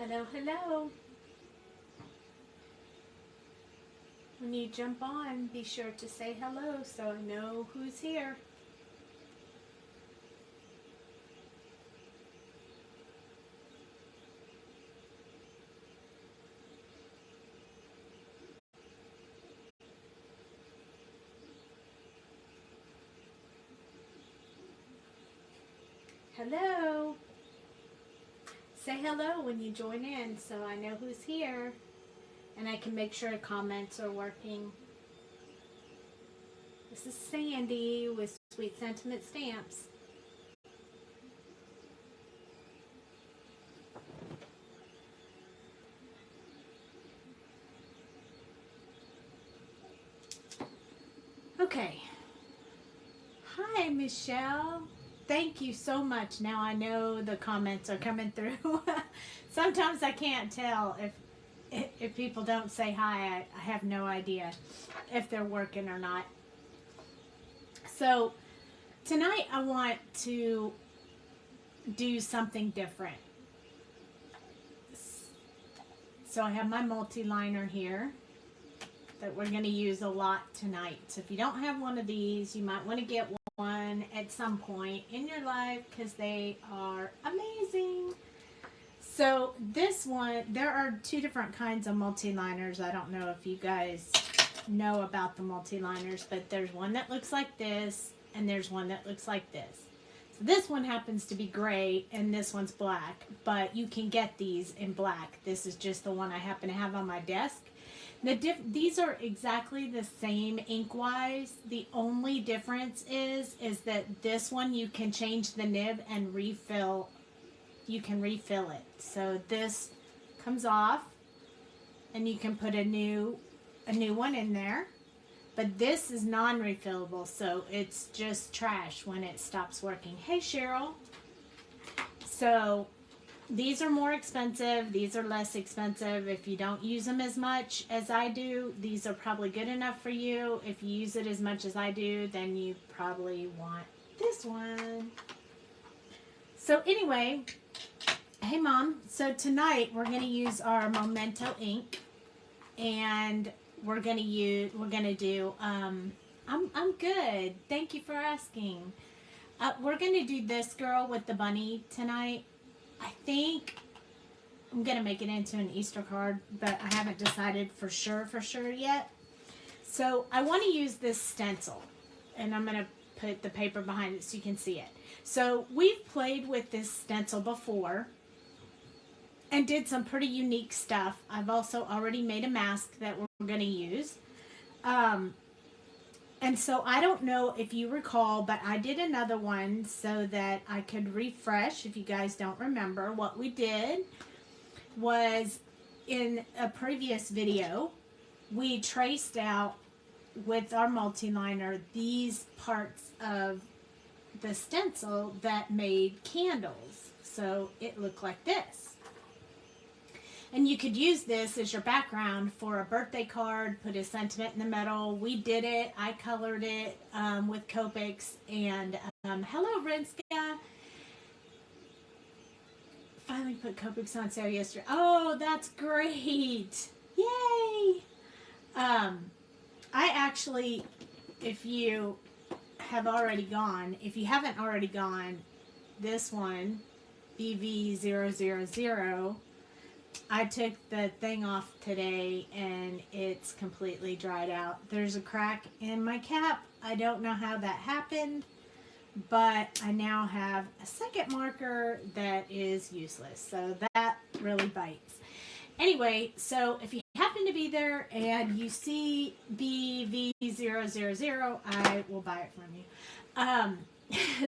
Hello, hello. When you jump on, be sure to say hello so I know who's here. Hello. Say hello when you join in so I know who's here and I can make sure comments are working. This is Sandy with Sweet Sentiment Stamps. Okay. Hi, Michelle. Thank you so much. Now I know the comments are coming through. Sometimes I can't tell if people don't say hi. I have no idea if they're working or not. So tonight I want to do something different. So I have my multiliner here that we're going to use a lot tonight. So if you don't have one of these, you might want to get one at some point in your life because they are amazing. So this one, there are two different kinds of multiliners. I don't know if you guys know about the multiliners, but there's one that looks like this and there's one that looks like this. So this one happens to be gray and this one's black, but you can get these in black. This is just the one I happen to have on my desk. These are exactly the same ink-wise. The only difference is that this one you can change the nib and refill. You can refill it. So this comes off and you can put a new one in there. But this is non-refillable, so it's just trash when it stops working. Hey, Cheryl. So these are more expensive. These are less expensive. If you don't use them as much as I do, these are probably good enough for you. If you use it as much as I do, then you probably want this one. So anyway, hey Mom. So tonight we're going to use our Memento ink, and we're going to do I'm good. Thank you for asking. We're going to do this girl with the bunny tonight. I think I'm going to make it into an Easter card, but I haven't decided for sure yet. So I want to use this stencil, and I'm going to put the paper behind it so you can see it. So we've played with this stencil before and did some pretty unique stuff. I've also already made a mask that we're going to use. And so I don't know if you recall, but I did another one so that I could refresh. If you guys don't remember, what we did was in a previous video, we traced out with our multiliner these parts of the stencil that made candles. So it looked like this. And you could use this as your background for a birthday card, put a sentiment in the middle. We did it. I colored it with copics. And hello, Rinska. Finally put copics on sale yesterday. Oh, that's great. Yay. I actually, if you have already gone, if you haven't already gone, this one, BV000, I took the thing off today and it's completely dried out. There's a crack in my cap. I don't know how that happened, but I now have a second marker that is useless. So that really bites. Anyway, so if you happen to be there and you see BV000, I will buy it from you.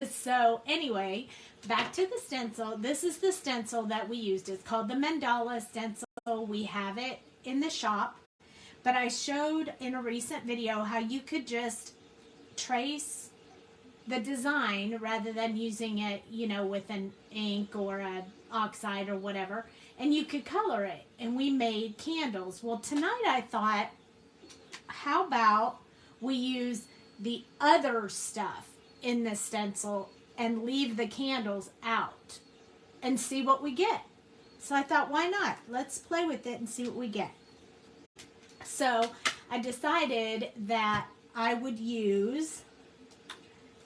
So anyway, back to the stencil. This is the stencil that we used. It's called the mandala stencil. We have it in the shop, but I showed in a recent video how you could just trace the design rather than using it, you know, with an ink or an oxide or whatever, and you could color it, and we made candles. Well, tonight I thought, how about we use the other stuff in the stencil and leave the candles out and see what we get. So I thought, why not? Let's play with it and see what we get. So I decided that I would use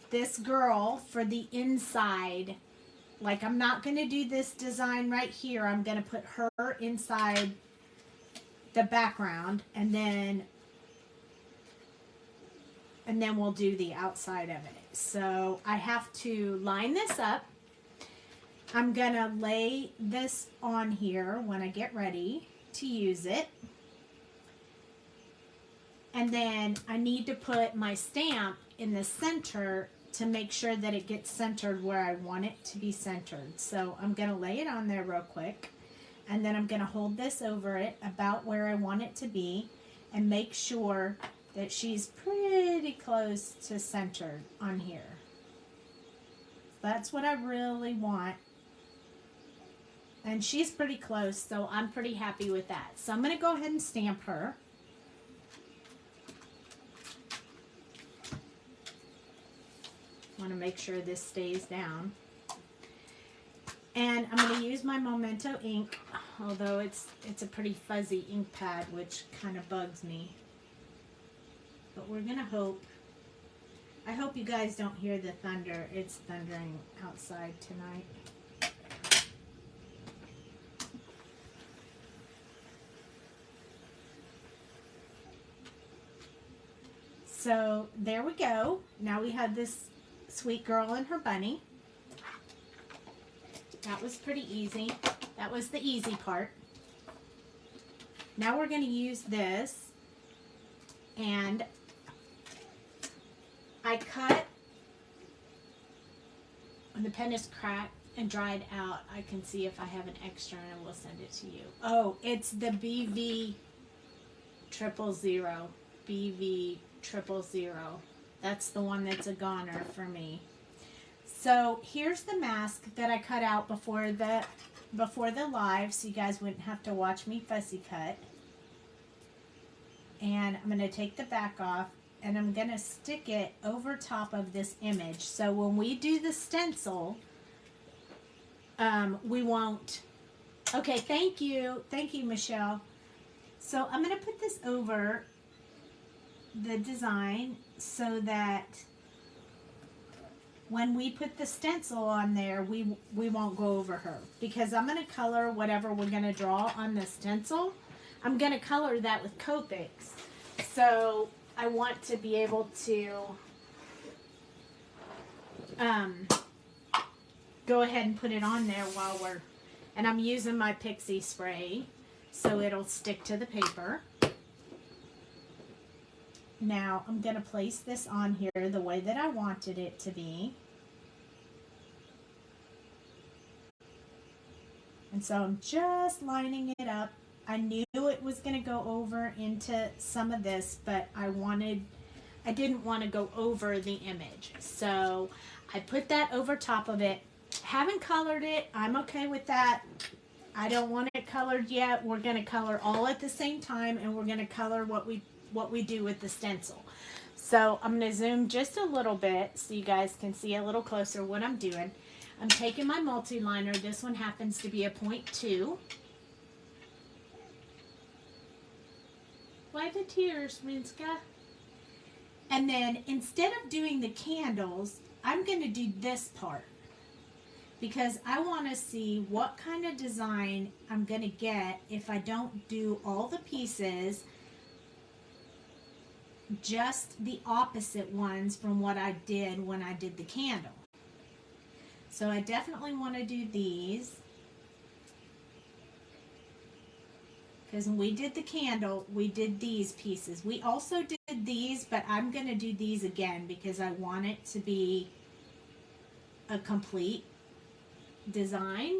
this girl for the inside. Like, I'm not going to do this design right here. I'm going to put her inside the background, and then we'll do the outside of it. So I have to line this up. I'm going to lay this on here when I get ready to use it. And then I need to put my stamp in the center to make sure that it gets centered where I want it to be centered. So I'm going to lay it on there real quick. And then I'm going to hold this over it about where I want it to be and make sure that she's pretty close to centered on here. That's what I really want. And she's pretty close, so I'm pretty happy with that. So I'm going to go ahead and stamp her. I want to make sure this stays down. And I'm going to use my Memento ink, although it's a pretty fuzzy ink pad, which kind of bugs me. But we're going to hope. I hope you guys don't hear the thunder. It's thundering outside tonight. So there we go. Now we have this sweet girl and her bunny. That was pretty easy. That was the easy part. Now we're going to use this, and I cut, when the pen is cracked and dried out, I can see if I have an extra and I will send it to you. Oh, it's the BV 000. BV 000. That's the one that's a goner for me. So here's the mask that I cut out before the live, so you guys wouldn't have to watch me fussy cut. And I'm going to take the back off, and I'm going to stick it over top of this image. So when we do the stencil, we won't. Okay, thank you, Michelle. So I'm going to put this over the design so that when we put the stencil on there, we won't go over her, because I'm going to color whatever we're going to draw on the stencil. I'm going to color that with Copics. So I want to be able to go ahead and put it on there while and I'm using my pixie spray so it'll stick to the paper. Now I'm going to place this on here the way that I wanted it to be. And so I'm just lining it up. I knew it was going to go over into some of this, but I didn't want to go over the image. So I put that over top of it. Haven't colored it. I'm okay with that. I don't want it colored yet. We're going to color all at the same time, and we're going to color what we do with the stencil. So I'm going to zoom just a little bit so you guys can see a little closer what I'm doing. I'm taking my multiliner. This one happens to be a 0.2. Why the tears, Minska? And then instead of doing the candles, I'm going to do this part, because I want to see what kind of design I'm going to get if I don't do all the pieces, just the opposite ones from what I did when I did the candle. So I definitely want to do these, because when we did the candle, we did these pieces. We also did these, but I'm going to do these again because I want it to be a complete design.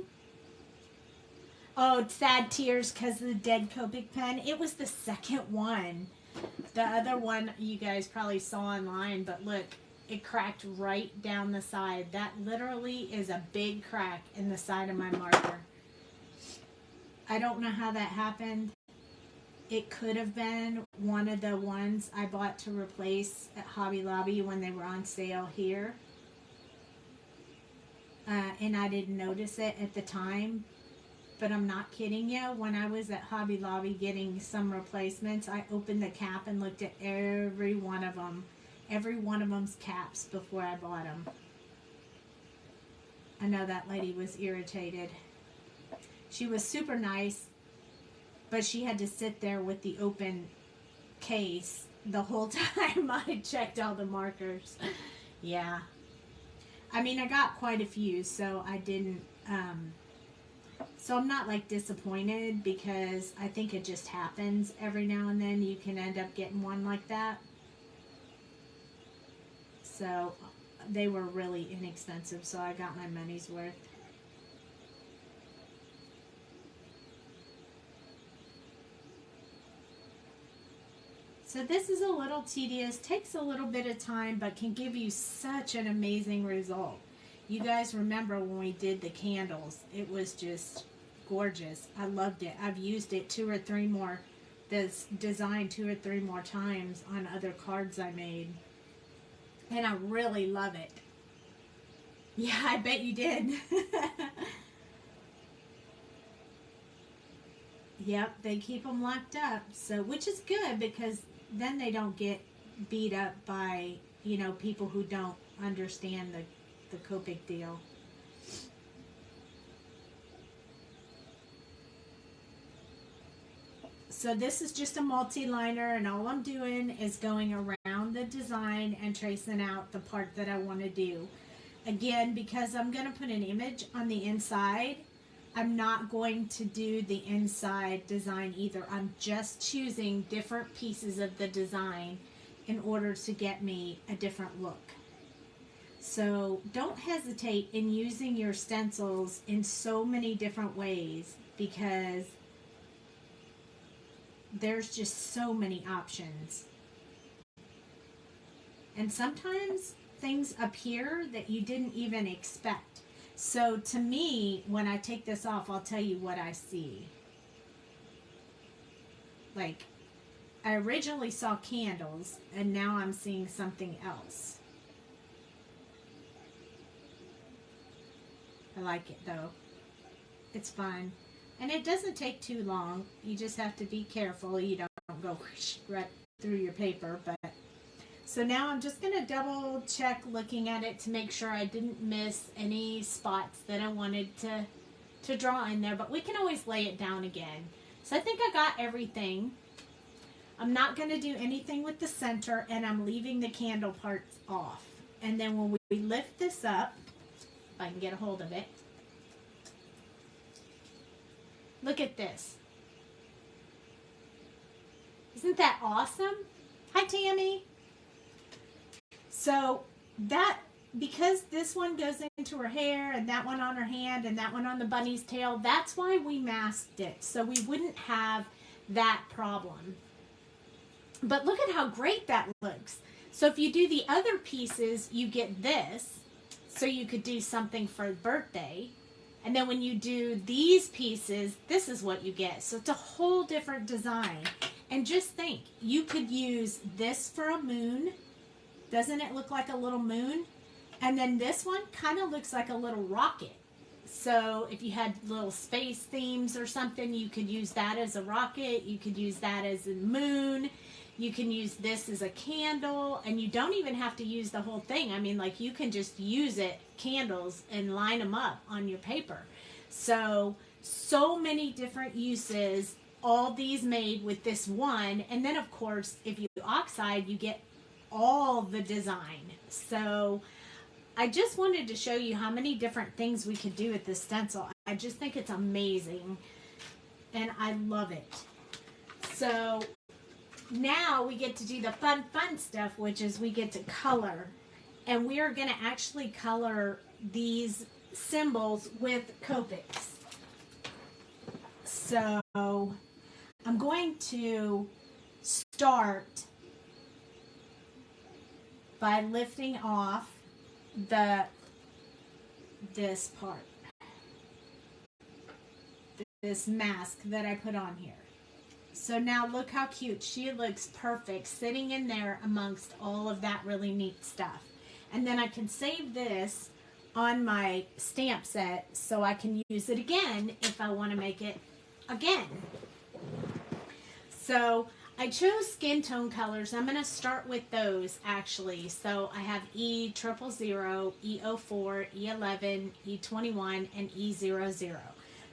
Oh, sad tears because of the dead Copic pen. It was the second one. The other one you guys probably saw online, but look, it cracked right down the side. That literally is a big crack in the side of my marker. I don't know how that happened. It could have been one of the ones I bought to replace at Hobby Lobby when they were on sale here. And I didn't notice it at the time. but I'm not kidding you. When I was at Hobby Lobby getting some replacements, I opened the cap and looked at every one of them's caps before I bought them. I know that lady was irritated. She was super nice, but she had to sit there with the open case the whole time I checked all the markers. Yeah. I mean, I got quite a few, so I didn't, so I'm not like disappointed, because I think it just happens every now and then. You can end up getting one like that. So they were really inexpensive, so I got my money's worth. So this is a little tedious, takes a little bit of time, but can give you such an amazing result. You guys remember when we did the candles, it was just gorgeous. I loved it. I've used it this design 2 or 3 more times on other cards I made. And I really love it. Yeah, I bet you did. Yep, they keep them locked up. So, which is good, because then they don't get beat up by, you know, people who don't understand the copic deal. So this is just a multi-liner, and all I'm doing is going around the design and tracing out the part that I want to do. Again, because I'm going to put an image on the inside, I'm not going to do the inside design either. I'm just choosing different pieces of the design in order to get me a different look. So don't hesitate in using your stencils in so many different ways, because there's just so many options. And sometimes things appear that you didn't even expect. So to me, when I take this off, I'll tell you what I see. Like, I originally saw candles, and now I'm seeing something else. I like it though. It's fun. And it doesn't take too long. You just have to be careful you don't go right through your paper. But so now I'm just going to double check looking at it to make sure I didn't miss any spots that I wanted to draw in there. But we can always lay it down again. So I think I got everything. I'm not going to do anything with the center, and I'm leaving the candle parts off. And then when we lift this up, if I can get a hold of it, look at this. Isn't that awesome? Hi, Tammy. So that, because this one goes into her hair, and that one on her hand, and that one on the bunny's tail, that's why we masked it, so we wouldn't have that problem. But look at how great that looks. So if you do the other pieces, you get this. So you could do something for a birthday. And then when you do these pieces, this is what you get. So it's a whole different design. And just think, you could use this for a moon. Doesn't it look like a little moon? And then this one kind of looks like a little rocket. So if you had little space themes or something, you could use that as a rocket. You could use that as a moon. You can use this as a candle, and you don't even have to use the whole thing. I mean, like, you can just use it, candles, and line them up on your paper. So many different uses, all these made with this one. And then, of course, if you oxide, you get all the design. So I just wanted to show you how many different things we could do with this stencil. I just think it's amazing, and I love it. So now we get to do the fun stuff, which is we get to color. And we are going to actually color these symbols with copics. So I'm going to start by lifting off this part, this mask that I put on here. So now look how cute. She looks perfect sitting in there amongst all of that really neat stuff. And then I can save this on my stamp set so I can use it again if I want to make it again. So I chose skin tone colors. I'm going to start with those actually. So I have E000, E04, E11, E21, and E00.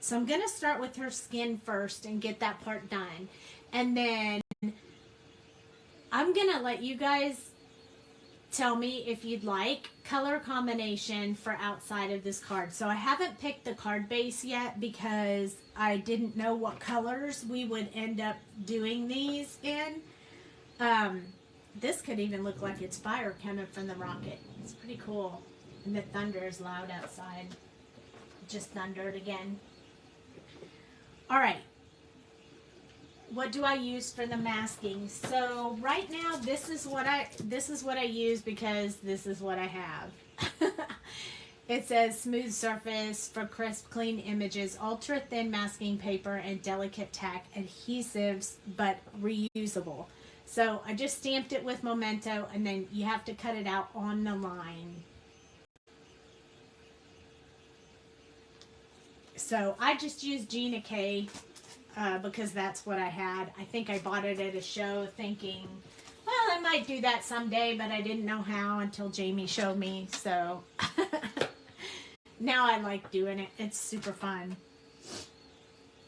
So I'm going to start with her skin first and get that part done. And then I'm going to let you guys tell me if you'd like color combination for outside of this card. So I haven't picked the card base yet because I didn't know what colors we would end up doing these in. This could even look like it's fire coming from the rocket. It's pretty cool. And the thunder is loud outside. Just thundered again. All right. What do I use for the masking? So right now, this is what I use because this is what I have. It says smooth surface for crisp, clean images, ultra thin masking paper, and delicate tack adhesives, but reusable. So I just stamped it with Memento, and then you have to cut it out on the line. So I just used Gina K. Because that's what I had. I think I bought it at a show thinking, well, I might do that someday, but I didn't know how until Jamie showed me. So now I like doing it. It's super fun.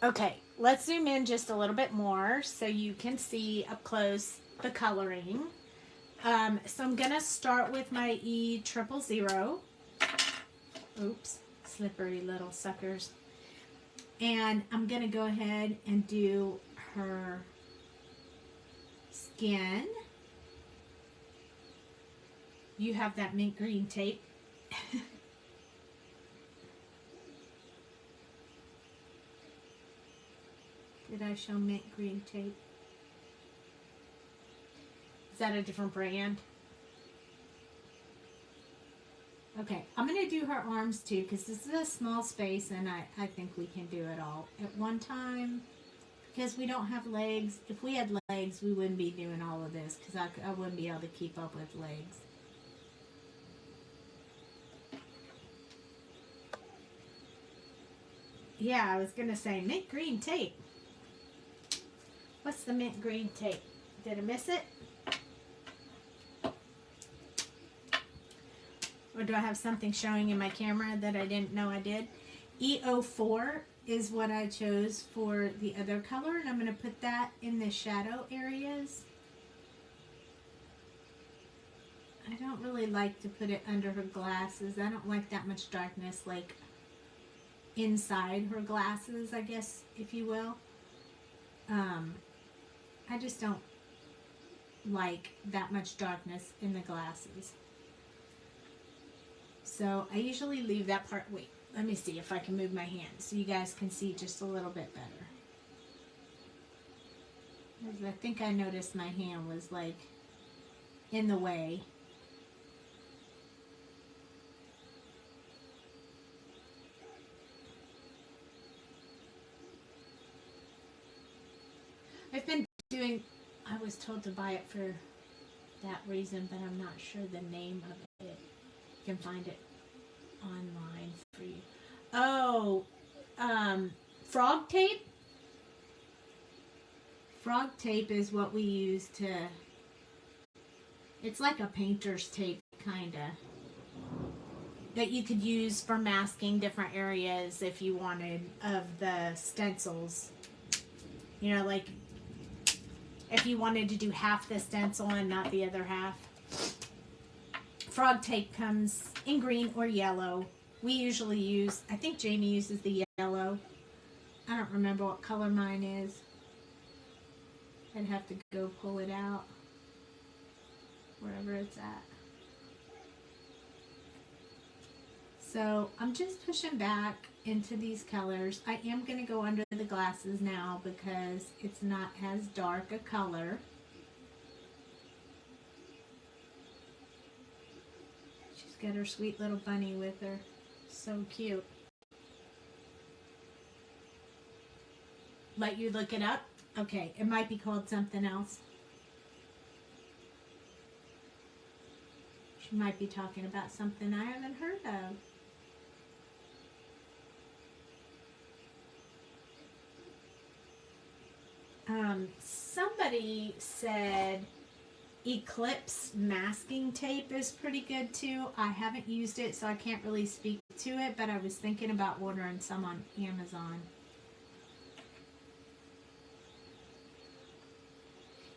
Okay, let's zoom in just a little bit more so you can see up close the coloring. So I'm going to start with my E000. Oops, slippery little suckers. And I'm going to go ahead and do her skin. You have that mint green tape. Did I show mint green tape? Is that a different brand? Okay, I'm going to do her arms too because this is a small space and I think we can do it all at one time because we don't have legs. If we had legs, we wouldn't be doing all of this because I wouldn't be able to keep up with legs. Yeah, I was going to say mint green tape. What's the mint green tape? Did I miss it? Or do I have something showing in my camera that I didn't know I did? E04 is what I chose for the other color. And I'm going to put that in the shadow areas. I don't really like to put it under her glasses. I don't like that much darkness like inside her glasses, I guess, if you will. I just don't like that much darkness in the glasses. So I usually leave that part. Wait, let me see if I can move my hand so you guys can see just a little bit better. I think I noticed my hand was like in the way. I've been doing, I was told to buy it for that reason, but I'm not sure the name of it. You can find it online for you. Oh, frog tape. Frog tape is what we use to, it's like a painter's tape, kinda, that you could use for masking different areas if you wanted of the stencils. You know, like if you wanted to do half the stencil and not the other half. Frog tape comes in green or yellow. We usually use, I think Jamie uses the yellow. I don't remember what color mine is. I'd have to go pull it out wherever it's at. So I'm just pushing back into these colors. I am going to go under the glasses now because it's not as dark a color. She's got her sweet little bunny with her. So cute. Let you look it up? Okay, it might be called something else. She might be talking about something I haven't heard of. somebody said Eclipse masking tape is pretty good too. I haven't used it, so I can't really speak to it, but I was thinking about ordering some on Amazon.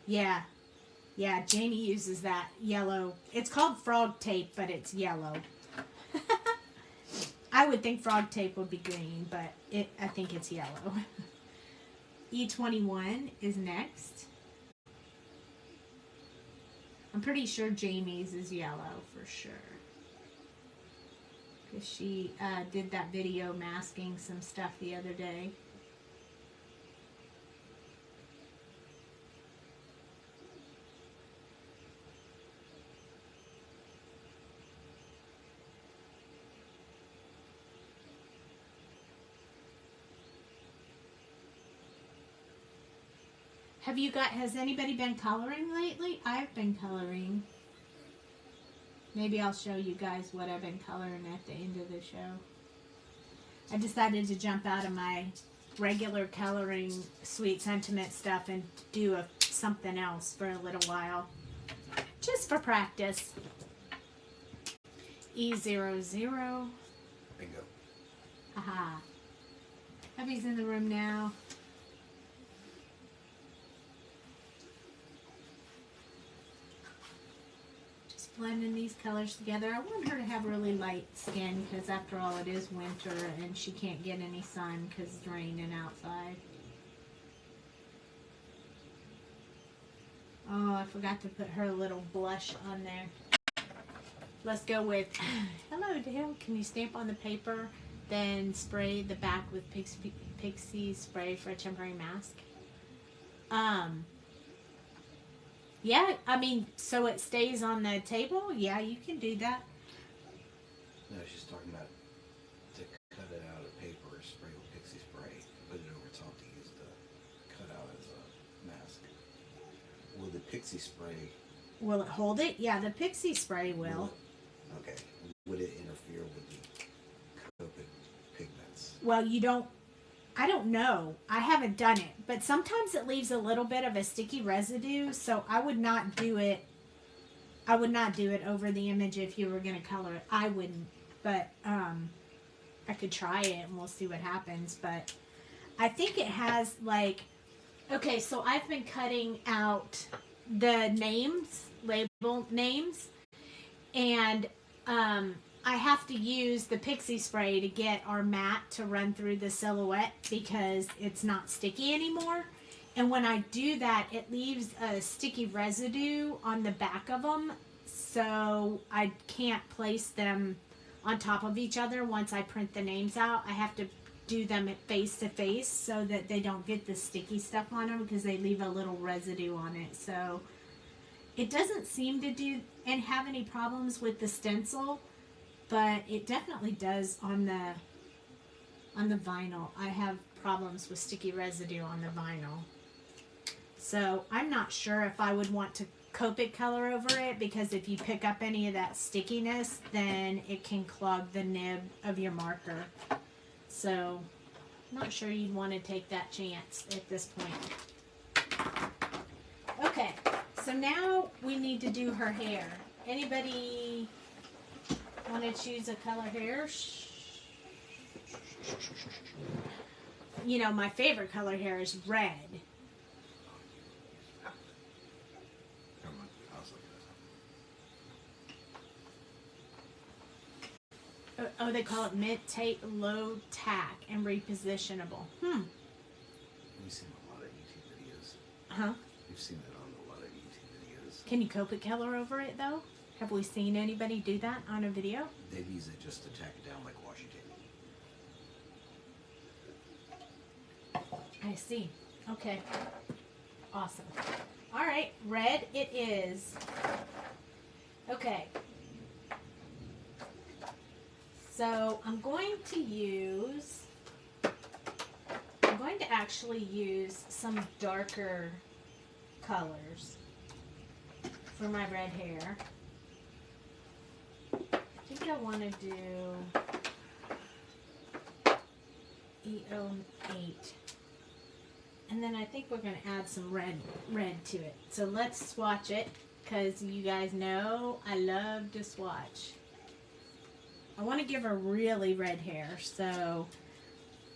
Yeah, Jamie uses that yellow. It's called frog tape, but it's yellow. I would think frog tape would be green, but I think it's yellow. E21 is next. I'm pretty sure Jamie's is yellow for sure. Because she did that video masking some stuff the other day. Has anybody been coloring lately? I've been coloring. Maybe I'll show you guys what I've been coloring at the end of the show. I decided to jump out of my regular coloring sweet sentiment stuff and do something else for a little while. Just for practice. E00. Bingo. Aha. Hubby's in the room now. Blending these colors together. I want her to have really light skin because after all it is winter and she can't get any sun because it's raining outside. Oh, I forgot to put her little blush on there. Let's go with, hello Dale, can you stamp on the paper, then spray the back with Pixie spray for a temporary mask? Yeah, I mean, so it stays on the table? Yeah, you can do that. No, she's talking about to cut it out of paper, spray with Pixie spray, put it over top to use the cutout as a mask. Will the Pixie spray... Will it hold it? Yeah, the Pixie spray will. Okay. Would it interfere with the copic pigments? Well, I don't know. I haven't done it, but sometimes it leaves a little bit of a sticky residue, so I would not do it. I would not do it over the image if you were going to color it. I wouldn't, but I could try it and we'll see what happens. But I think it has like, okay, so I've been cutting out the names, label names, and I have to use the Pixie spray to get our mat to run through the silhouette because it's not sticky anymore. And when I do that, it leaves a sticky residue on the back of them. So I can't place them on top of each other once I print the names out. I have to do them face to face so that they don't get the sticky stuff on them because they leave a little residue on it. So it doesn't seem to do and have any problems with the stencil. But it definitely does on the vinyl. I have problems with sticky residue on the vinyl. So I'm not sure if I would want to Copic color over it because if you pick up any of that stickiness, then it can clog the nib of your marker. So I'm not sure you'd want to take that chance at this point. Okay, so now we need to do her hair. Anybody want to choose a color hair? You know, my favorite color hair is red. Oh, they call it mint tape, low tack, and repositionable. We've seen a lot of YouTube videos. Huh? We've seen it on a lot of YouTube videos. Can you Copic color over it, though? Have we seen anybody do that on a video? They've used it just to tack it down like washi tape. I see. Okay. Awesome. All right. Red it is. Okay. So I'm going to actually use some darker colors for my red hair. I think I want to do E08. And then I think we're going to add some red to it. So let's swatch it, because you guys know I love to swatch. I want to give her really red hair, so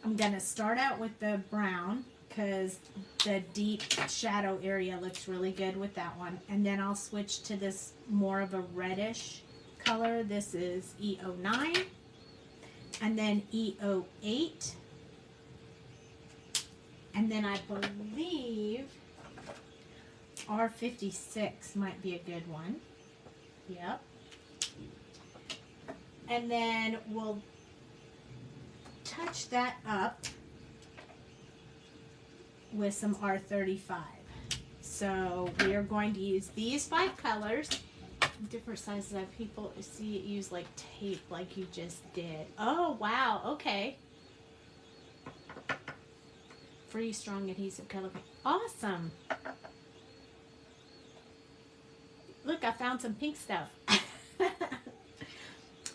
I'm going to start out with the brown, because the deep shadow area looks really good with that one. And then I'll switch to this more of a reddish color. This is E09, and then E08. And then I believe R56 might be a good one. Yep. And then we'll touch that up with some R35. So we are going to use these 5 colors, different sizes. Of people see it use like tape, like you just did. Oh wow, okay. Free strong adhesive color. Awesome. Look, I found some pink stuff.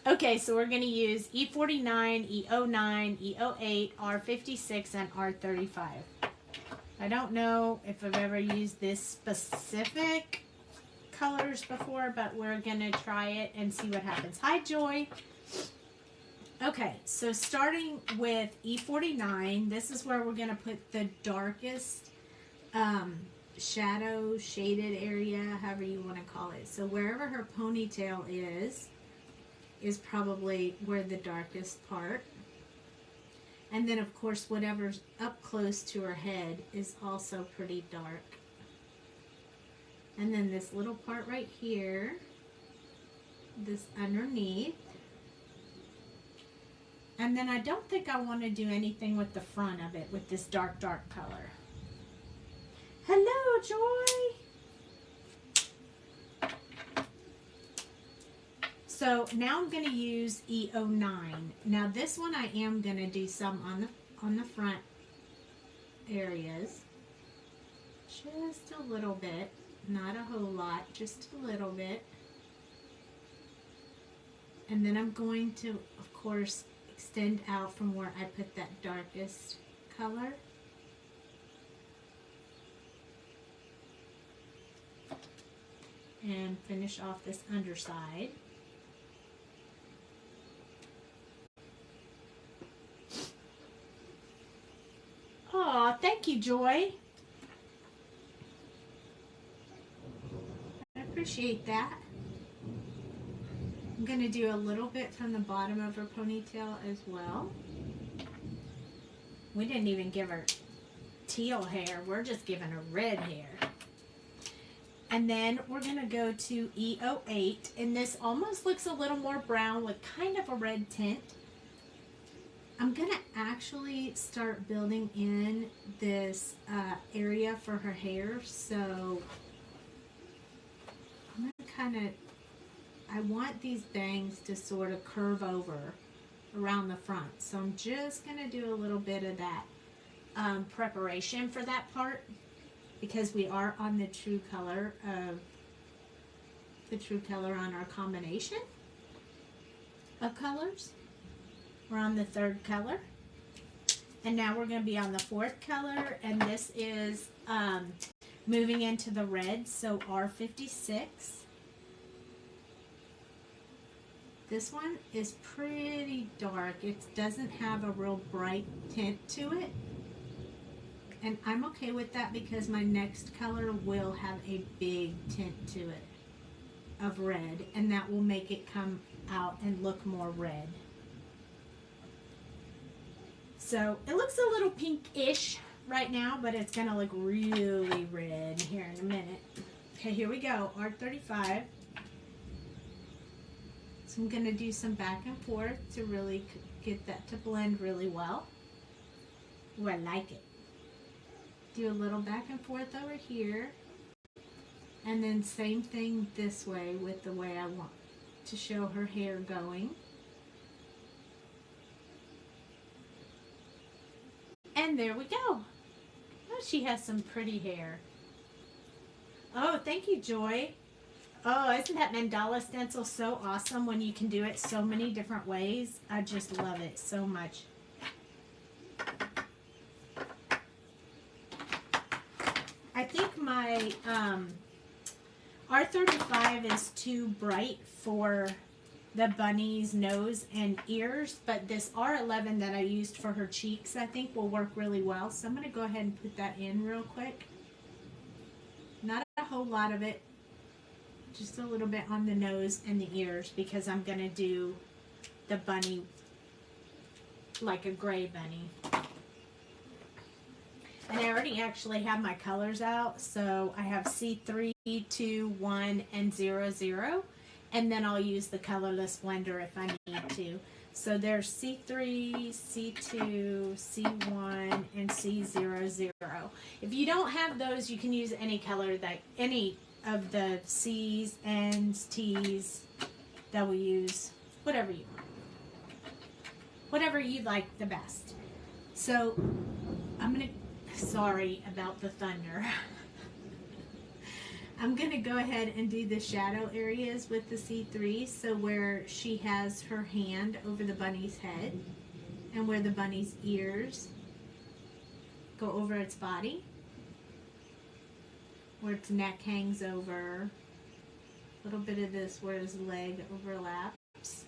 Okay, so we're going to use E49, E09, E08, R56, and R35. I don't know if I've ever used this specific colors before, but we're going to try it and see what happens. Hi, Joy. Okay, so starting with E49, this is where we're going to put the darkest shadow, shaded area, however you want to call it. So wherever her ponytail is probably where the darkest part. And then, of course, whatever's up close to her head is also pretty dark. And then this little part right here, this underneath. And then I don't think I want to do anything with the front of it with this dark color. Hello, Joy! So now I'm going to use E09. Now this one I am going to do some on the front areas. Just a little bit. Not a whole lot, just a little bit. And then I'm going to, of course, extend out from where I put that darkest color. And finish off this underside. Aw, thank you, Joy. I appreciate that. I'm going to do a little bit from the bottom of her ponytail as well. We didn't even give her teal hair. We're just giving her red hair. And then we're going to go to E08. And this almost looks a little more brown with kind of a red tint. I'm going to actually start building in this area for her hair. So I'm going to kind of, I want these bangs to sort of curve over around the front. So I'm just going to do a little bit of that preparation for that part, because we are on the true color on our combination of colors. We're on the 3rd color. And now we're going to be on the 4th color, and this is moving into the red, so R56. This one is pretty dark. It doesn't have a real bright tint to it. And I'm okay with that because my next color will have a big tint to it of red, and that will make it come out and look more red. So it looks a little pink-ish right now, but it's going to look really red here in a minute. Okay, here we go, R35. So I'm going to do some back and forth to really get that to blend really well. Ooh, I like it. Do a little back and forth over here. And then same thing this way with the way I want to show her hair going. And there we go. Oh, she has some pretty hair. Oh, thank you, Joy. Oh, isn't that mandala stencil so awesome when you can do it so many different ways? I just love it so much. my R35 is too bright for the bunny's nose and ears, but this R11 that I used for her cheeks I think will work really well. So I'm going to go ahead and put that in real quick. Not a whole lot of it, just a little bit on the nose and the ears, because I'm going to do the bunny like a gray bunny. And I already actually have my colors out, so I have C3, 2, 1, and 0, 0. And then I'll use the colorless blender if I need to. So there's C3, C2, C1, and C00. If you don't have those, you can use any color, that any of the C's, N's, T's that we use, whatever you want. Whatever you like the best. So I'm going to, sorry about the thunder. I'm going to go ahead and do the shadow areas with the C3. So where she has her hand over the bunny's head and where the bunny's ears go over its body, where its neck hangs over, a little bit of this where his leg overlaps.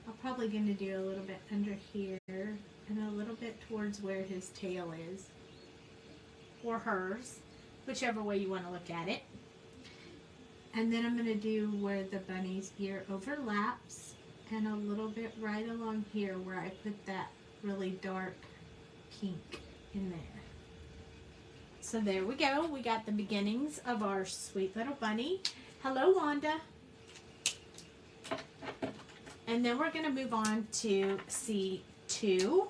I'm probably going to do a little bit under here and a little bit towards where his tail is, or hers, whichever way you want to look at it. And then I'm going to do where the bunny's ear overlaps, and a little bit right along here where I put that really dark pink in there. So there we go. We got the beginnings of our sweet little bunny. Hello, Wanda. And then we're going to move on to C2.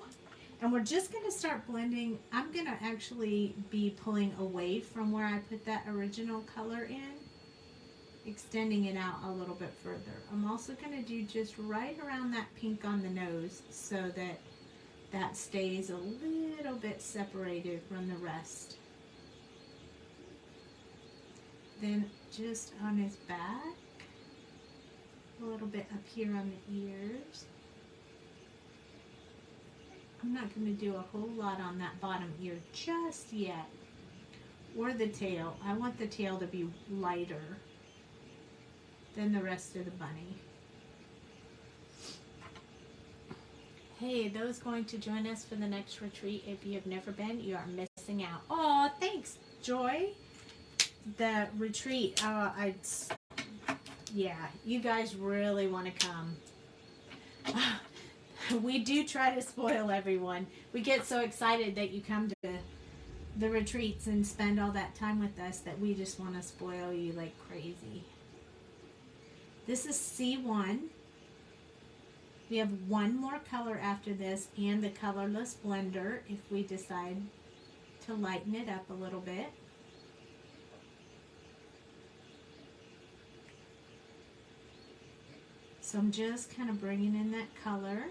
And we're just going to start blending. I'm going to actually be pulling away from where I put that original color in, extending it out a little bit further. I'm also going to do just right around that pink on the nose so that that stays a little bit separated from the rest. Then just on his back, a little bit up here on the ears. I'm not going to do a whole lot on that bottom ear just yet. Or the tail. I want the tail to be lighter than the rest of the bunny. Hey, those going to join us for the next retreat, if you have never been, you are missing out. Oh, thanks, Joy. The retreat, yeah, you guys really want to come. We do try to spoil everyone. We get so excited that you come to the retreats and spend all that time with us that we just want to spoil you like crazy. This is C1. We have one more color after this and the colorless blender if we decide to lighten it up a little bit. So I'm just kind of bringing in that color.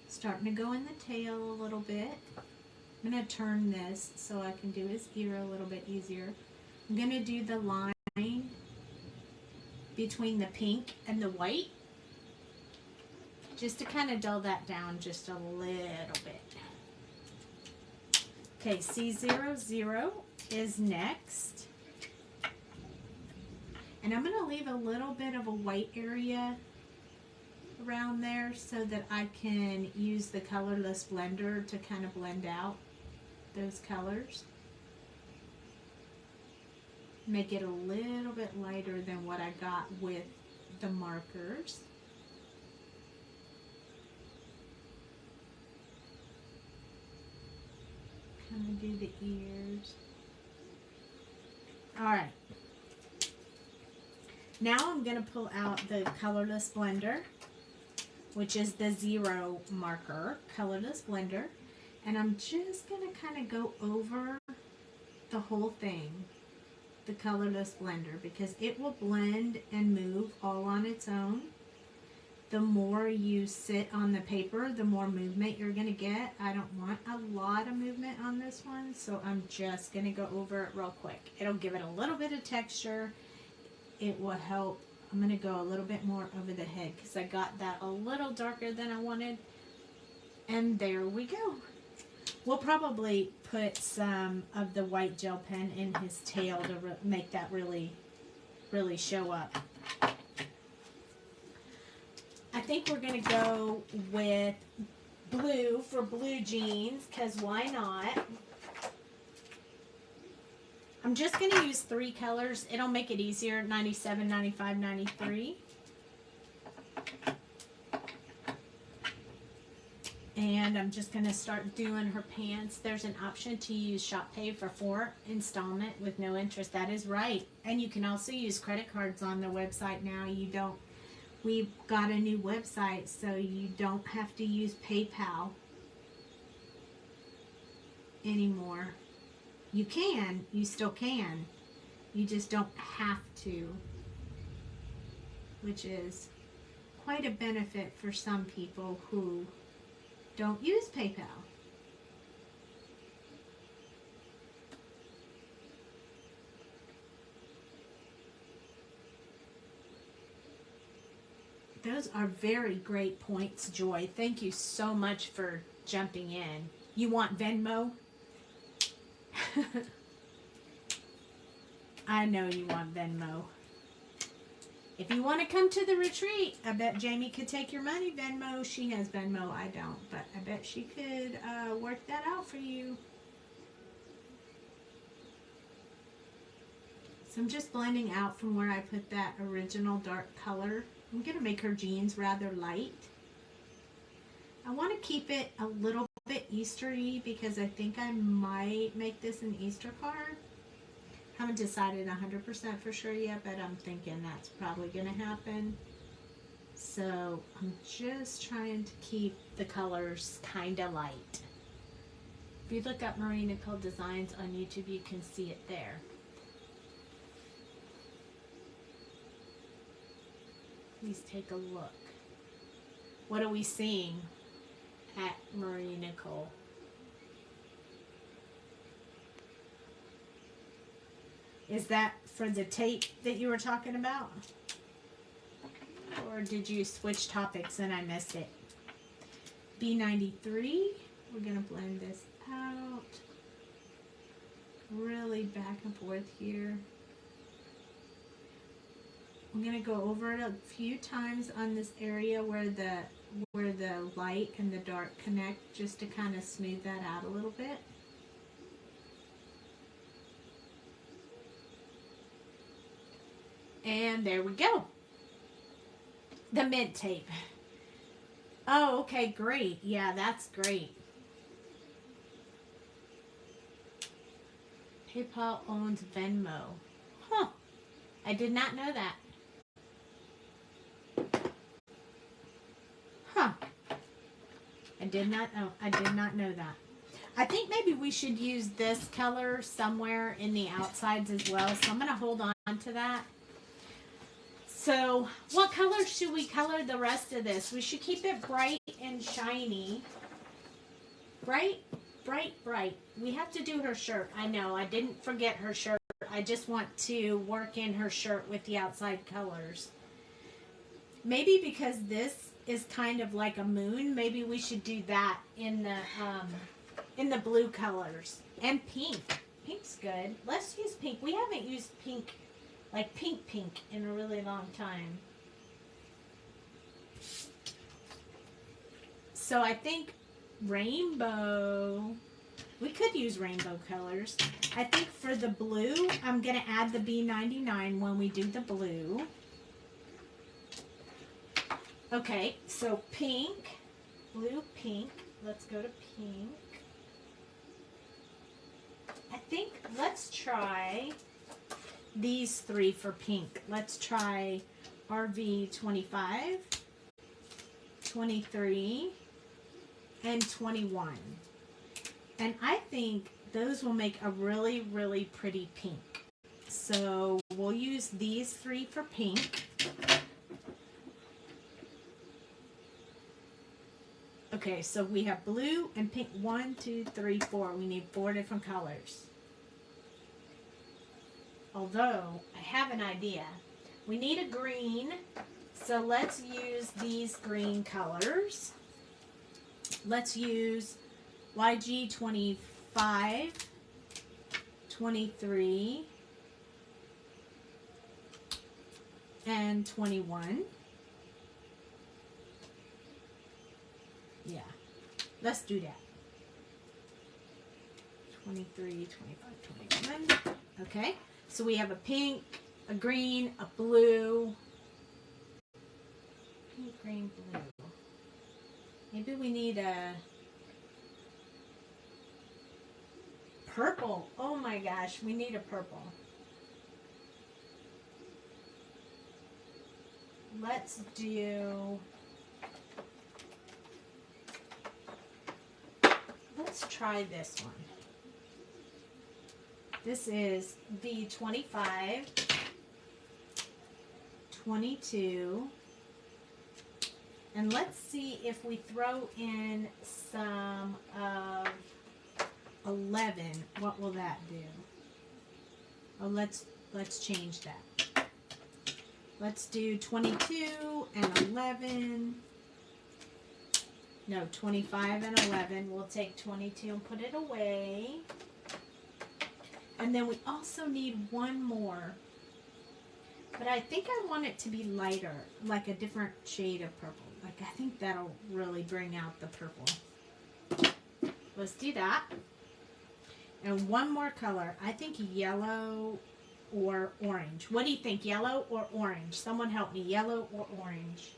Starting to go in the tail a little bit. I'm going to turn this so I can do his ear a little bit easier. I'm going to do the line between the pink and the white, just to kind of dull that down just a little bit. Okay, C00 is next. And I'm going to leave a little bit of a white area around there so that I can use the colorless blender to kind of blend out those colors. Make it a little bit lighter than what I got with the markers. Kind of do the ears. All right. Now I'm going to pull out the colorless blender, which is the 0 marker, colorless blender. And I'm just going to kind of go over the whole thing, the colorless blender, because it will blend and move all on its own. The more you sit on the paper, the more movement you're going to get. I don't want a lot of movement on this one, so I'm just going to go over it real quick. It'll give it a little bit of texture. It will help. I'm going to go a little bit more over the head because I got that a little darker than I wanted. And there we go. We'll probably put some of the white gel pen in his tail to make that really show up. I think we're going to go with blue for blue jeans, because why not? I'm just going to use 3 colors. It'll make it easier. 97, 95, 93. And I'm just going to start doing her pants. There's an option to use Shop Pay for 4 installment with no interest. That is right. And you can also use credit cards on the website now. We've got a new website, so you don't have to use PayPal anymore. You can. You still can. You just don't have to, which is quite a benefit for some people who don't use PayPal. Those are very great points, Joy. Thank you so much for jumping in. You want Venmo? I know you want Venmo. If you want to come to the retreat, I bet Jamie could take your money. Venmo. She has Venmo. I don't. But I bet she could work that out for you. So I'm just blending out from where I put that original dark color. I'm going to make her jeans rather light. I want to keep it a little bit Eastery because I think I might make this an Easter card. Haven't decided 100% for sure yet, but I'm thinking that's probably going to happen. So I'm just trying to keep the colors kind of light. If you look up Marie Nicole Designs on YouTube, you can see it there. Please take a look. What are we seeing at Marie Nicole? Is that for the tape that you were talking about? Or did you switch topics and I missed it? B93. We're going to blend this out. Really back and forth here. I'm going to go over it a few times on this area where the light and the dark connect, just to kind of smooth that out a little bit. And there we go. The mint tape. Oh, okay, great. Yeah, that's great. PayPal owns Venmo. Huh. I did not know that. Huh. I did not know that. I think maybe we should use this color somewhere in the outsides as well. So I'm going to hold on to that. So what color should we color the rest of this? We should keep it bright and shiny. Bright, bright, bright. We have to do her shirt. I know. I didn't forget her shirt. I just want to work in her shirt with the outside colors. Maybe because this is kind of like a moon, maybe we should do that in the blue colors. And pink. Pink's good. Let's use pink. We haven't used pink, like pink in a really long time. So I think rainbow. We could use rainbow colors. I think for the blue, I'm going to add the B99 when we do the blue. Okay, so pink, blue, pink. Let's go to pink. I think let's try these 3 for pink. Let's try RV 25, 23, and 21. And I think those will make a really, really pretty pink. So we'll use these 3 for pink. Okay, so we have blue and pink. 1, 2, 3, 4. We need 4 different colors. Although, I have an idea. We need a green, so let's use these green colors. Let's use YG 25 25, 23, and 21. Yeah, let's do that. 23, 25, 21. Okay, so we have a pink, a green, a blue. Pink, green, blue. Maybe we need a purple. Oh my gosh, we need a purple. Let's do... Let's try this one. This is the 25, 22, and let's see if we throw in some of 11, what will that do? Oh, let's change that. Let's do 22 and 11. No, 25 and 11. We'll take 22 and put it away. And then we also need one more. But I think I want it to be lighter, like a different shade of purple. Like, I think that'll really bring out the purple. Let's do that. And one more color. I think yellow or orange. What do you think, yellow or orange? Someone help me, yellow or orange?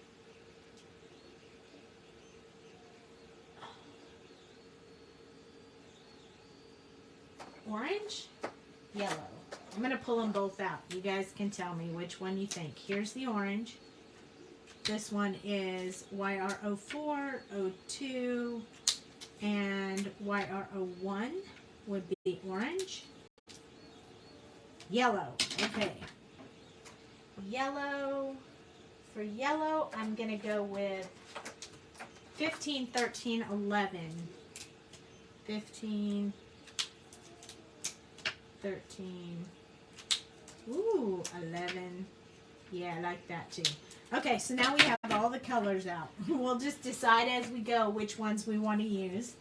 Orange, yellow. I'm going to pull them both out. You guys can tell me which one you think. Here's the orange. This one is YR04, 02, and YR01 would be orange. Yellow. Okay. Yellow. For yellow, I'm going to go with 15, 13, 11. 15, 13, ooh, 11. Yeah, I like that too. Okay, so now we have all the colors out. We'll just decide as we go which ones we want to use.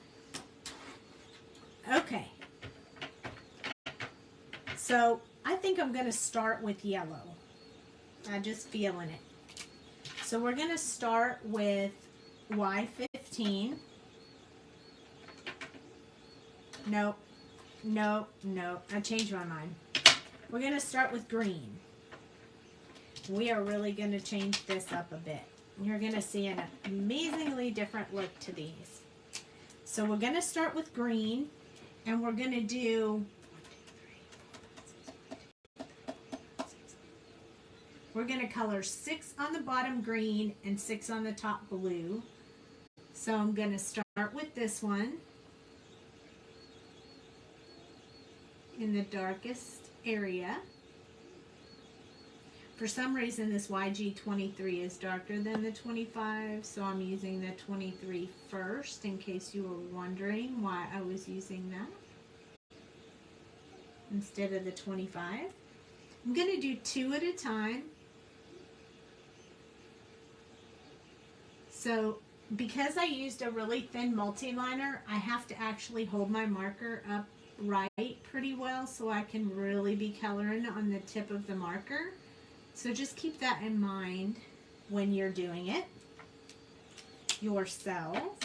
Okay. So I think I'm going to start with yellow. I'm just feeling it. So we're going to start with Y15. Nope. No, I changed my mind. We're going to start with green. We are really going to change this up a bit. You're going to see an amazingly different look to these. So we're going to start with green, and we're going to do... We're going to color 6 on the bottom green and 6 on the top blue. So I'm going to start with this one. In the darkest area. For some reason this YG23 is darker than the 25, so I'm using the 23 first in case you were wondering why I was using that instead of the 25. I'm going to do 2 at a time. So because I used a really thin multiliner, I have to actually hold my marker up right pretty well so I can really be coloring on the tip of the marker. So just keep that in mind when you're doing it yourself.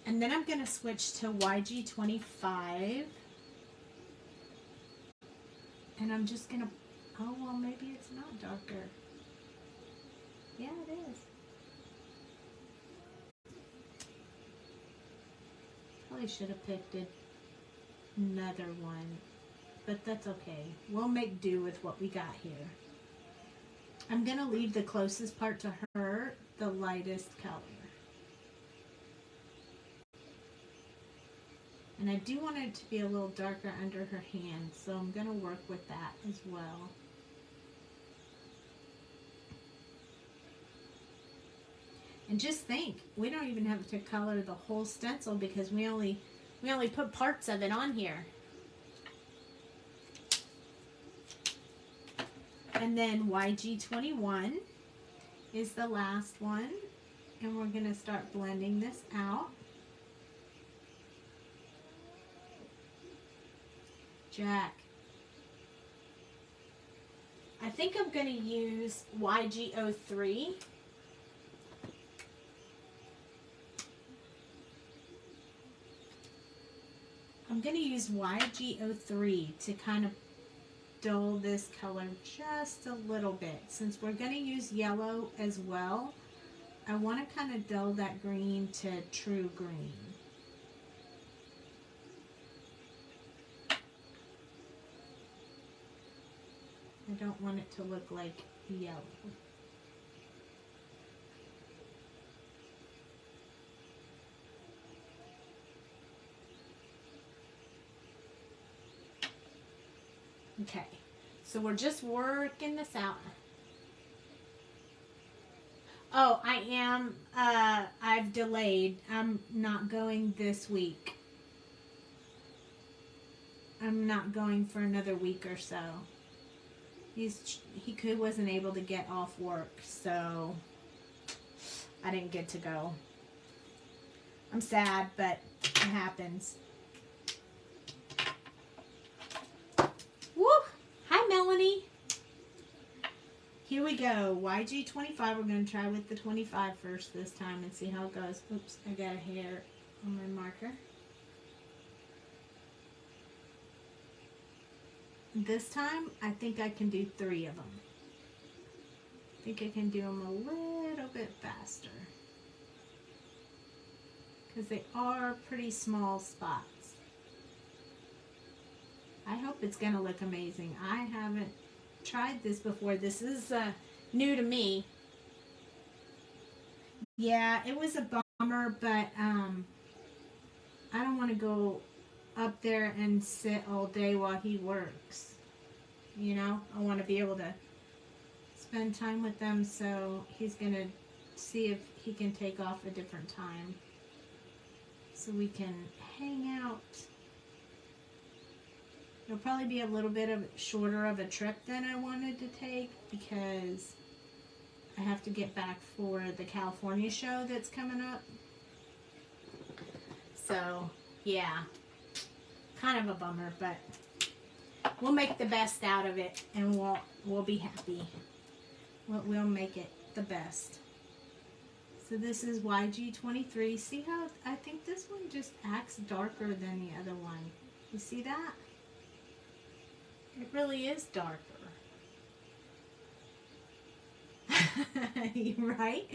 And then I'm going to switch to YG25. And I'm just going to, oh well, maybe it's not darker. Yeah, it is. Probably should have picked another one, but that's okay. We'll make do with what we got here. I'm going to leave the closest part to her the lightest color. And I do want it to be a little darker under her hand, so I'm going to work with that as well. And just think, we don't even have to color the whole stencil because we only put parts of it on here. And then YG21 is the last one. And we're going to start blending this out. Jack. I think I'm going to use YG03. I'm going to use YG03 to kind of dull this color just a little bit. Since we're going to use yellow as well, I want to kind of dull that green to true green. I don't want it to look like yellow. Okay, so we're just working this out. Oh, I am, I've delayed. I'm not going this week. I'm not going for another week or so. He wasn't able to get off work, so I didn't get to go. I'm sad, but it happens. Woo! Hi, Melanie. Here we go. YG25. We're going to try with the 25 first this time and see how it goes. Oops, I got a hair on my marker. This time, I think I can do 3 of them. I think I can do them a little bit faster. Because they are pretty small spots. I hope it's going to look amazing. I haven't tried this before. This is new to me. Yeah, it was a bummer, but I don't want to go up there and sit all day while he works. You know, I want to be able to spend time with them, so he's going to see if he can take off a different time so we can hang out. It'll probably be a little bit shorter of a trip than I wanted to take because I have to get back for the California show that's coming up. So, yeah. Kind of a bummer, but we'll make the best out of it and we'll be happy. We'll make it the best. So this is YG23. See how I think this one just acts darker than the other one. You see that? It really is darker. Right?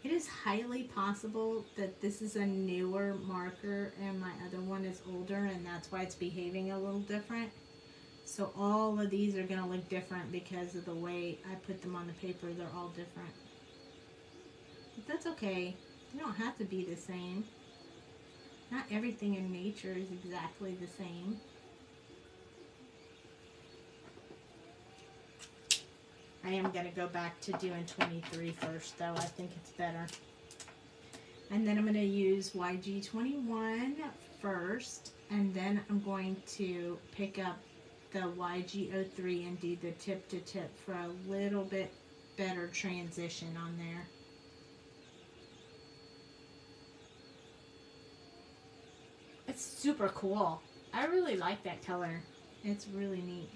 It is highly possible that this is a newer marker and my other one is older, and that's why it's behaving a little different. So all of these are going to look different because of the way I put them on the paper. They're all different. But that's okay. They don't have to be the same. Not everything in nature is exactly the same. I am going to go back to doing 23 first, though. I think it's better. And then I'm going to use YG21 first, and then I'm going to pick up the YG03 and do the tip to tip for a little bit better transition on there. It's super cool. I really like that color. It's really neat.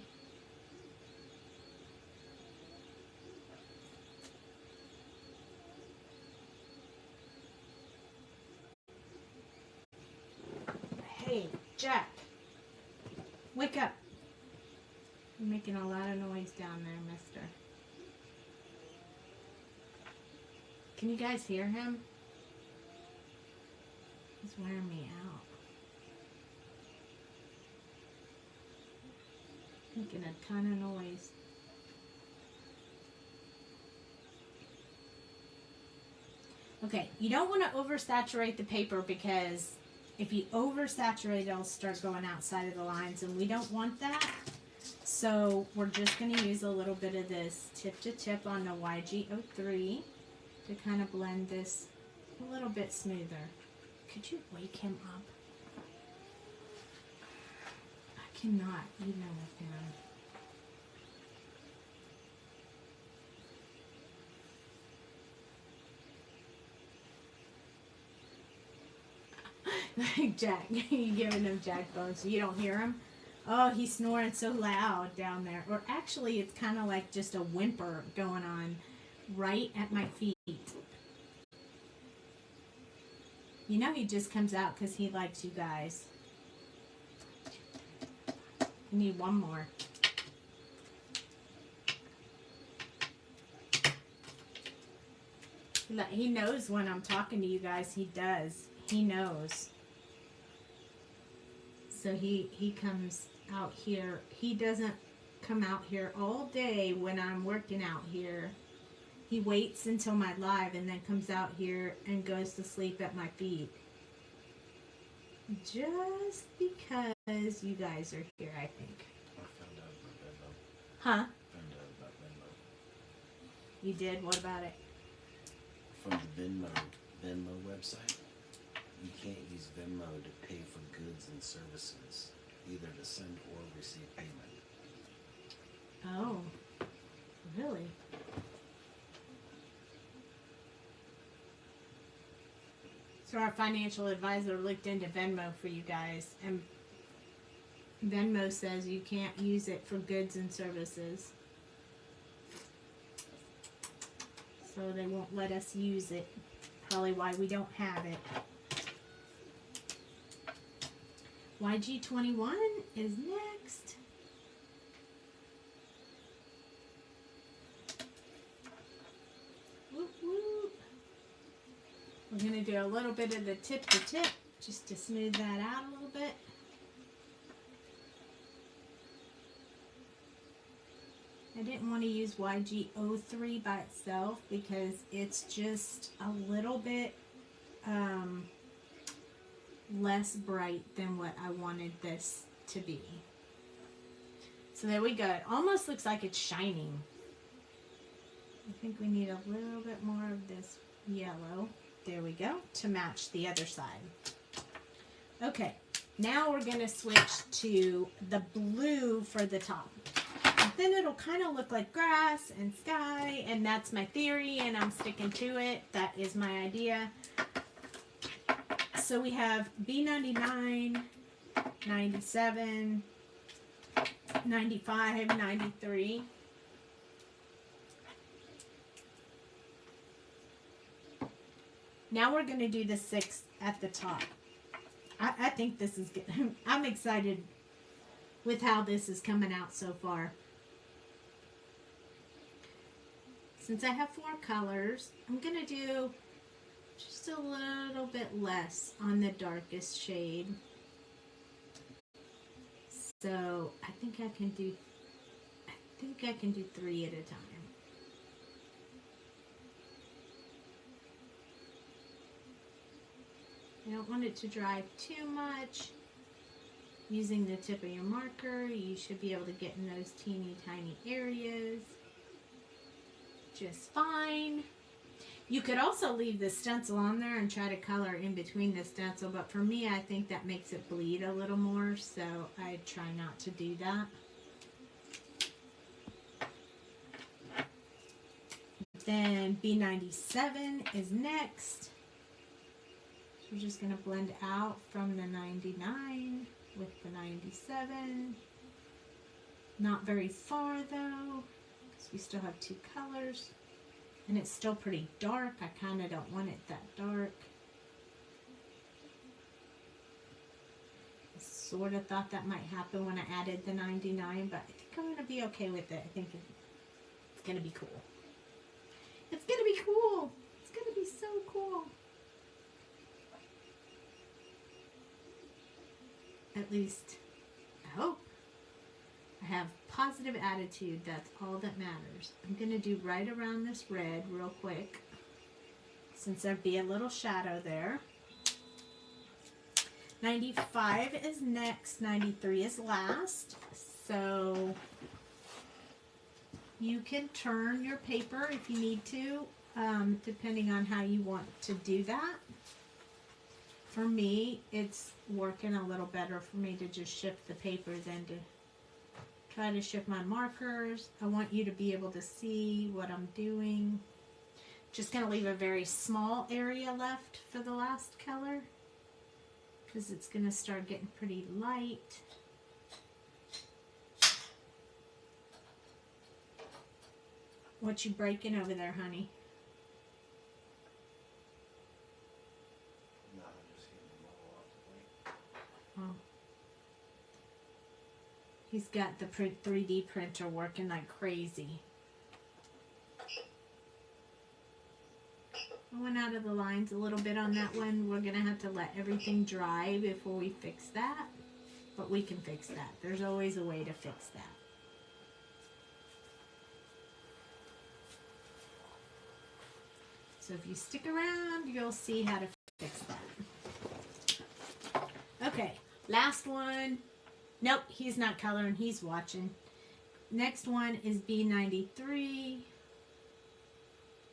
Hey, Jack. Wake up. You're making a lot of noise down there, mister. Can you guys hear him? He's wearing me out. Making a ton of noise. Okay, you don't want to oversaturate the paper because if you oversaturate, it'll start going outside of the lines, and we don't want that. So we're just going to use a little bit of this tip to tip on the YG03 to kind of blend this a little bit smoother. Could you wake him up? I cannot, even with him. Like Jack, you giving him Jack bones so you don't hear him. Oh, he's snoring so loud down there. Or actually, it's kind of like just a whimper going on right at my feet. You know he just comes out because he likes you guys. I need one more. He knows when I'm talking to you guys. He does. He knows. So he comes out here. He doesn't come out here all day when I'm working out here. He waits until my live and then comes out here and goes to sleep at my feet. Just because you guys are here, I think. I found out about Venmo. Huh? Found out about Venmo. You did? What about it? From the Venmo website, you can't use Venmo to pay for goods and services, either to send or receive payment. Oh, really? So our financial advisor looked into Venmo for you guys, and Venmo says you can't use it for goods and services. So they won't let us use it. Probably why we don't have it. YG21 is next. Whoop, whoop. We're going to do a little bit of the tip to tip just to smooth that out a little bit. I didn't want to use YG03 by itself because it's just a little bit less bright than what I wanted this to be. So there we go. It almost looks like it's shining. I think we need a little bit more of this yellow. There we go, to match the other side. Okay, now we're going to switch to the blue for the top. Then it'll kind of look like grass and sky, and that's my theory, and I'm sticking to it. That is my idea. So we have B99, 97, 95, 93. Now we're going to do the 6 at the top. I think this is good. I'm excited with how this is coming out so far. Since I have 4 colors, I'm going to do just a little bit less on the darkest shade. So I think I can do 3 at a time. You don't want it to dry too much. Using the tip of your marker, you should be able to get in those teeny tiny areas just fine. You could also leave the stencil on there and try to color in between the stencil, but for me, I think that makes it bleed a little more, so I try not to do that. Then B97 is next. We're just going to blend out from the 99 with the 97. Not very far though, because we still have 2 colors. And it's still pretty dark. I kind of don't want it that dark. I sort of thought that might happen when I added the 99, but I think I'm going to be okay with it. I think it's going to be cool. It's going to be cool. It's going to be so cool. At least, I hope. I have positive attitude. That's all that matters. I'm going to do right around this red real quick, since there'd be a little shadow there. 95 is next. 93 is last. So you can turn your paper if you need to, depending on how you want to do that. For me, it's working a little better for me to just shift the paper than to try to shift my markers. I want you to be able to see what I'm doing. Just going to leave a very small area left for the last color. because it's going to start getting pretty light. What you breaking over there, honey? No, I'm just getting them all off the plate. Oh. He's got the 3D printer working like crazy. I went out of the lines a little bit on that one. We're going to have to let everything dry before we fix that. But we can fix that. There's always a way to fix that. So if you stick around, you'll see how to fix that. Okay, last one. Nope, he's not coloring, he's watching. Next one is B93.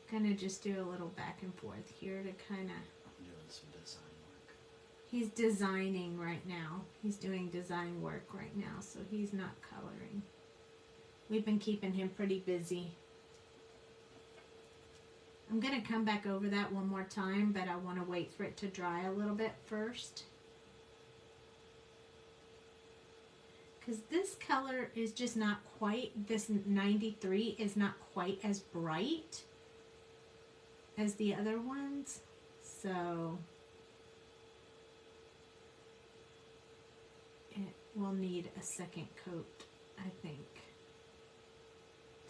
Kind of just do a little back and forth here to kind of... I'm doing some design work. He's designing right now. He's doing design work right now, so he's not coloring. We've been keeping him pretty busy. I'm going to come back over that one more time, but I want to wait for it to dry a little bit first. Because this color is just not quite, this 93 is not quite as bright as the other ones. So it will need a second coat, I think,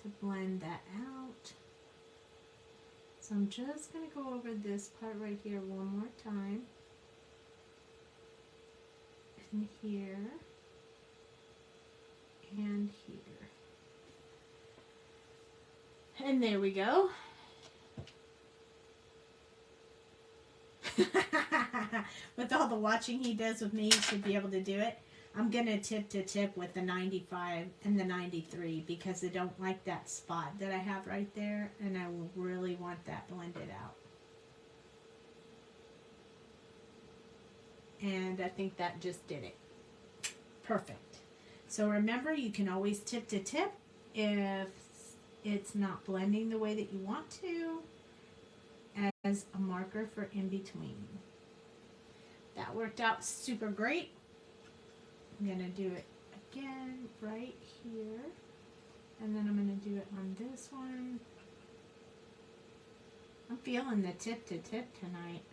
to blend that out. So I'm just going to go over this part right here one more time. And here. And here. And there we go. With all the watching he does with me, he should be able to do it. I'm going to tip to tip with the 95 and the 93 because I don't like that spot that I have right there, and I really want that blended out. And I think that just did it. Perfect. So remember, you can always tip to tip if it's not blending the way that you want to, as a marker for in between. That worked out super great. I'm going to do it again right here. And then I'm going to do it on this one. I'm feeling the tip to tip tonight.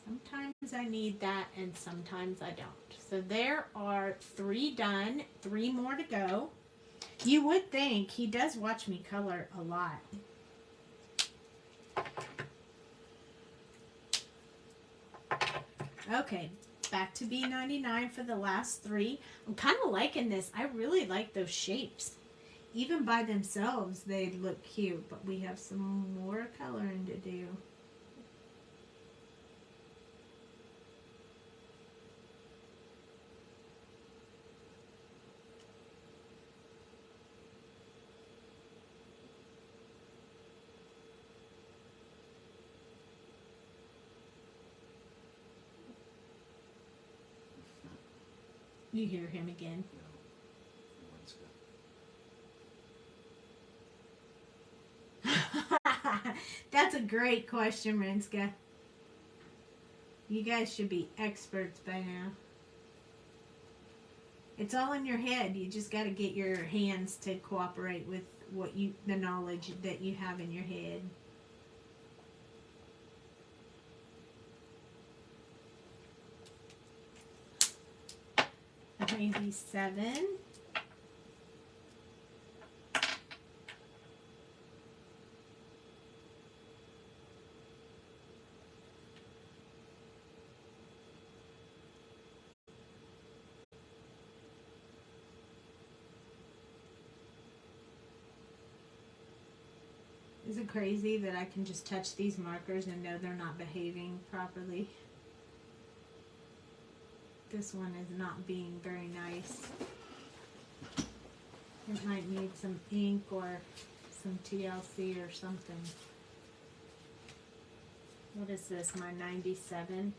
Sometimes I need that and sometimes I don't. So there are 3 done, 3 more to go. You would think he does watch me color a lot. Okay, back to B99 for the last 3. I'm kind of liking this. I really like those shapes. Even by themselves, they look cute, but we have some more coloring to do. You hear him again. No, one's good. That's a great question, Renska. You guys should be experts by now. It's all in your head. You just got to get your hands to cooperate with the knowledge that you have in your head. Maybe 7. Is it crazy that I can just touch these markers and know they're not behaving properly? This one is not being very nice. It might need some ink or some TLC or something. What is this, my 97?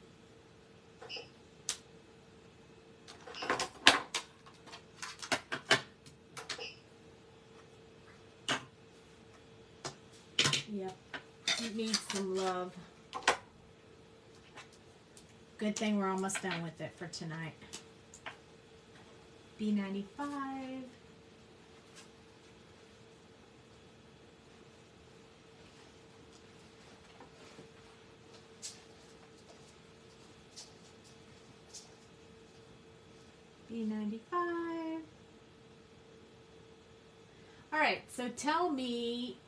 Yep, it needs some love. Good thing we're almost done with it for tonight. B95. B95. All right, so tell me,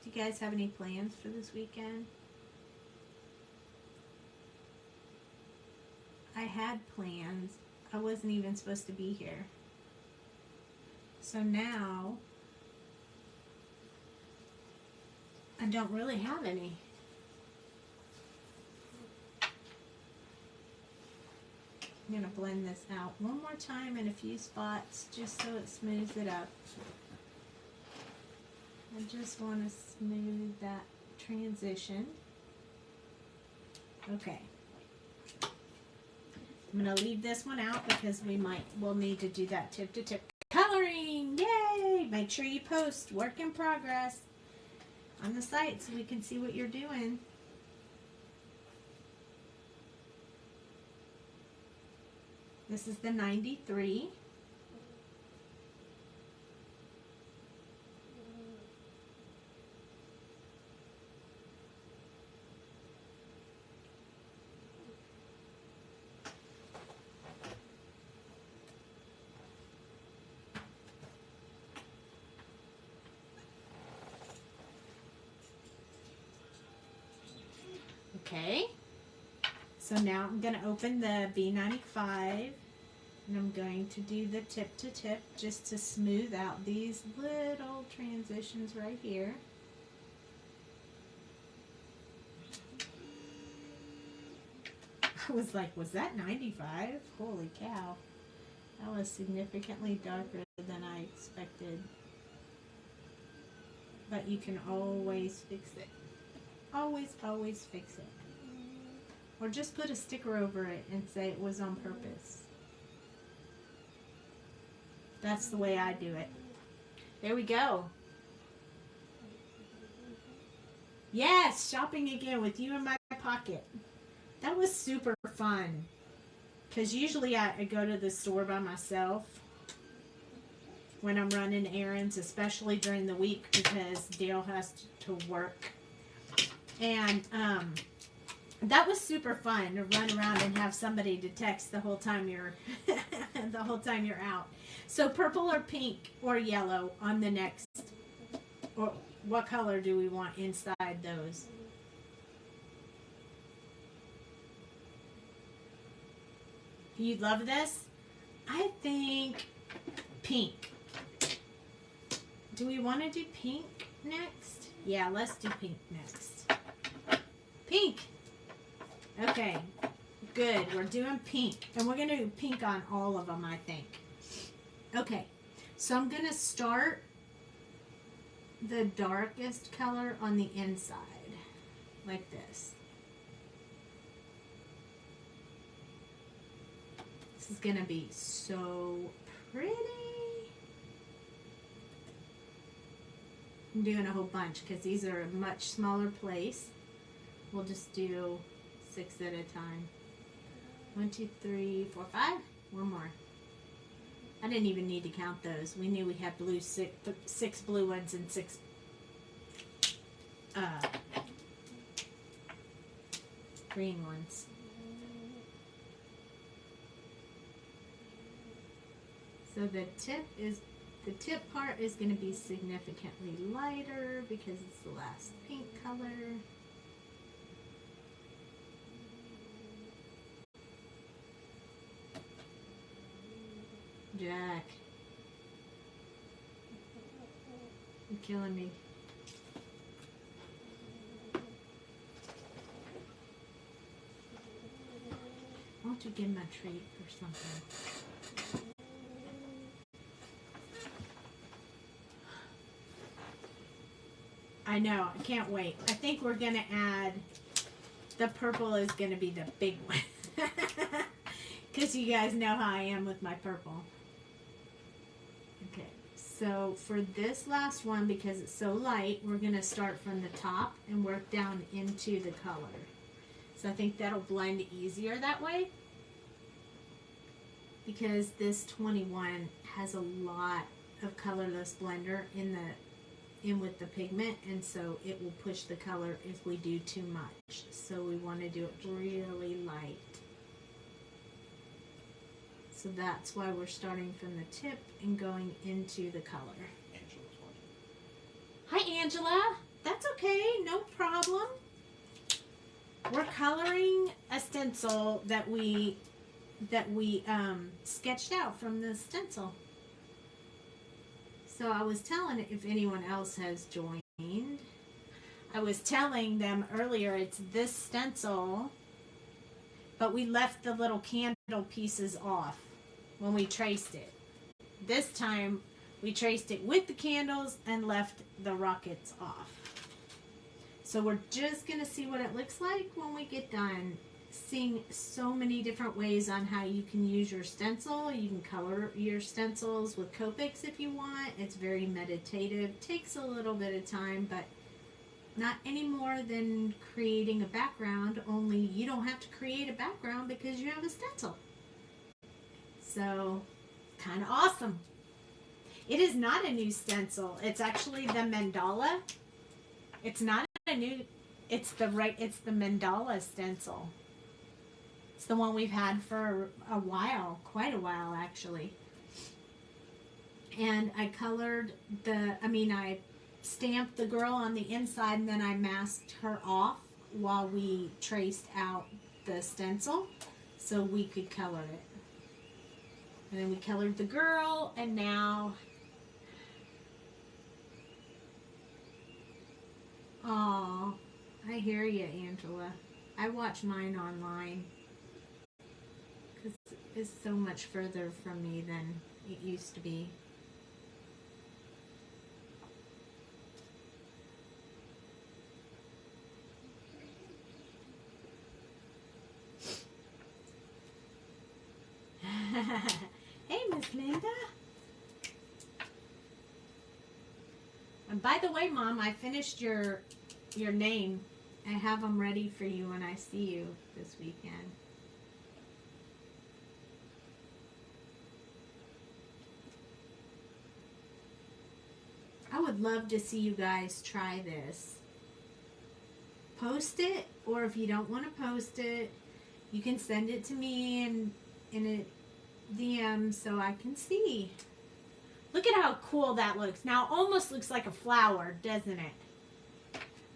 do you guys have any plans for this weekend? I had plans. I wasn't even supposed to be here. So now, I don't really have any. I'm going to blend this out one more time in a few spots just so it smooths it up. I just want to smooth that transition. Okay. I'm going to leave this one out because we'll need to do that tip to tip coloring. Yay! Make sure you post work in progress on the site so we can see what you're doing. This is the 93. Okay, so now I'm going to open the B95 and I'm going to do the tip to tip just to smooth out these little transitions right here. I was like, was that 95? Holy cow. That was significantly darker than I expected. But you can always fix it. Always, always fix it. Or just put a sticker over it and say it was on purpose. That's the way I do it. There we go. Yes, shopping again with you in my pocket. That was super fun. Because usually I go to the store by myself when I'm running errands, especially during the week because Dale has to work. And that was super fun to run around and have somebody to text the whole time you're out. So purple or pink or yellow on the next, or what color do we want inside those? You love this? I think pink. Do we want to do pink next? Yeah, let's do pink next. Pink. Okay, good. We're doing pink. And we're going to do pink on all of them, I think. Okay, so I'm going to start the darkest color on the inside, like this. This is going to be so pretty. I'm doing a whole bunch because these are a much smaller place. We'll just do 6 at a time. 1, 2, 3, 4, 5. One more. I didn't even need to count those. We knew we had six blue ones and 6 green ones. So the tip part is going to be significantly lighter because it's the last pink color. Jack, you're killing me. Why don't you give him a treat or something? I know, I can't wait. I think we're going to add, the purple is going to be the big one. Because you guys know how I am with my purple. Okay, So for this last one, because it's so light, we're going to start from the top and work down into the color. So I think that'll blend easier that way, because this 21 has a lot of colorless blender in with the pigment, and so it will push the color if we do too much. So we want to do it really light. So that's why we're starting from the tip and going into the color. Angela's watching. Hi, Angela. That's okay. No problem. We're coloring a stencil that we sketched out from the stencil. So I was telling, if anyone else has joined, I was telling them earlier it's this stencil, but we left the little candle pieces off when we traced it. This time we traced it with the candles and left the rockets off. So we're just going to see what it looks like when we get done. Seeing so many different ways on how you can use your stencil. You can color your stencils with copics if you want. It's very meditative. Takes a little bit of time, but not any more than creating a background, only you don't have to create a background because you have a stencil. So, kind of awesome. It is not a new stencil. It's actually the mandala. It's not a new, it's the mandala stencil. It's the one we've had for a while, quite a while actually. And I colored I stamped the girl on the inside, and then I masked her off while we traced out the stencil so we could color it. And then we colored the girl, and now, oh, I hear you, Angela. I watch mine online because it's so much further from me than it used to be. Hey, Miss Linda. And by the way, Mom, I finished your name. I have them ready for you when I see you this weekend. I would love to see you guys try this. Post it, or if you don't want to post it, you can send it to me in a DM so I can see. Look at how cool that looks. Now it almost looks like a flower, doesn't it?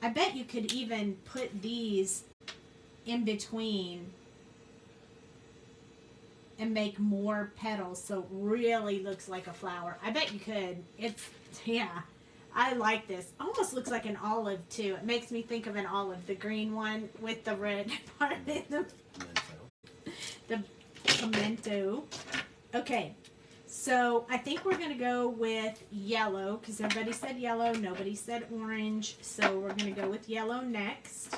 I bet you could even put these in between and make more petals so it really looks like a flower. I bet you could. Yeah, I like this. Almost looks like an olive too. It makes me think of an olive, the green one with the red part in the pimento. Okay, so I think we're going to go with yellow because everybody said yellow, nobody said orange, so we're going to go with yellow next.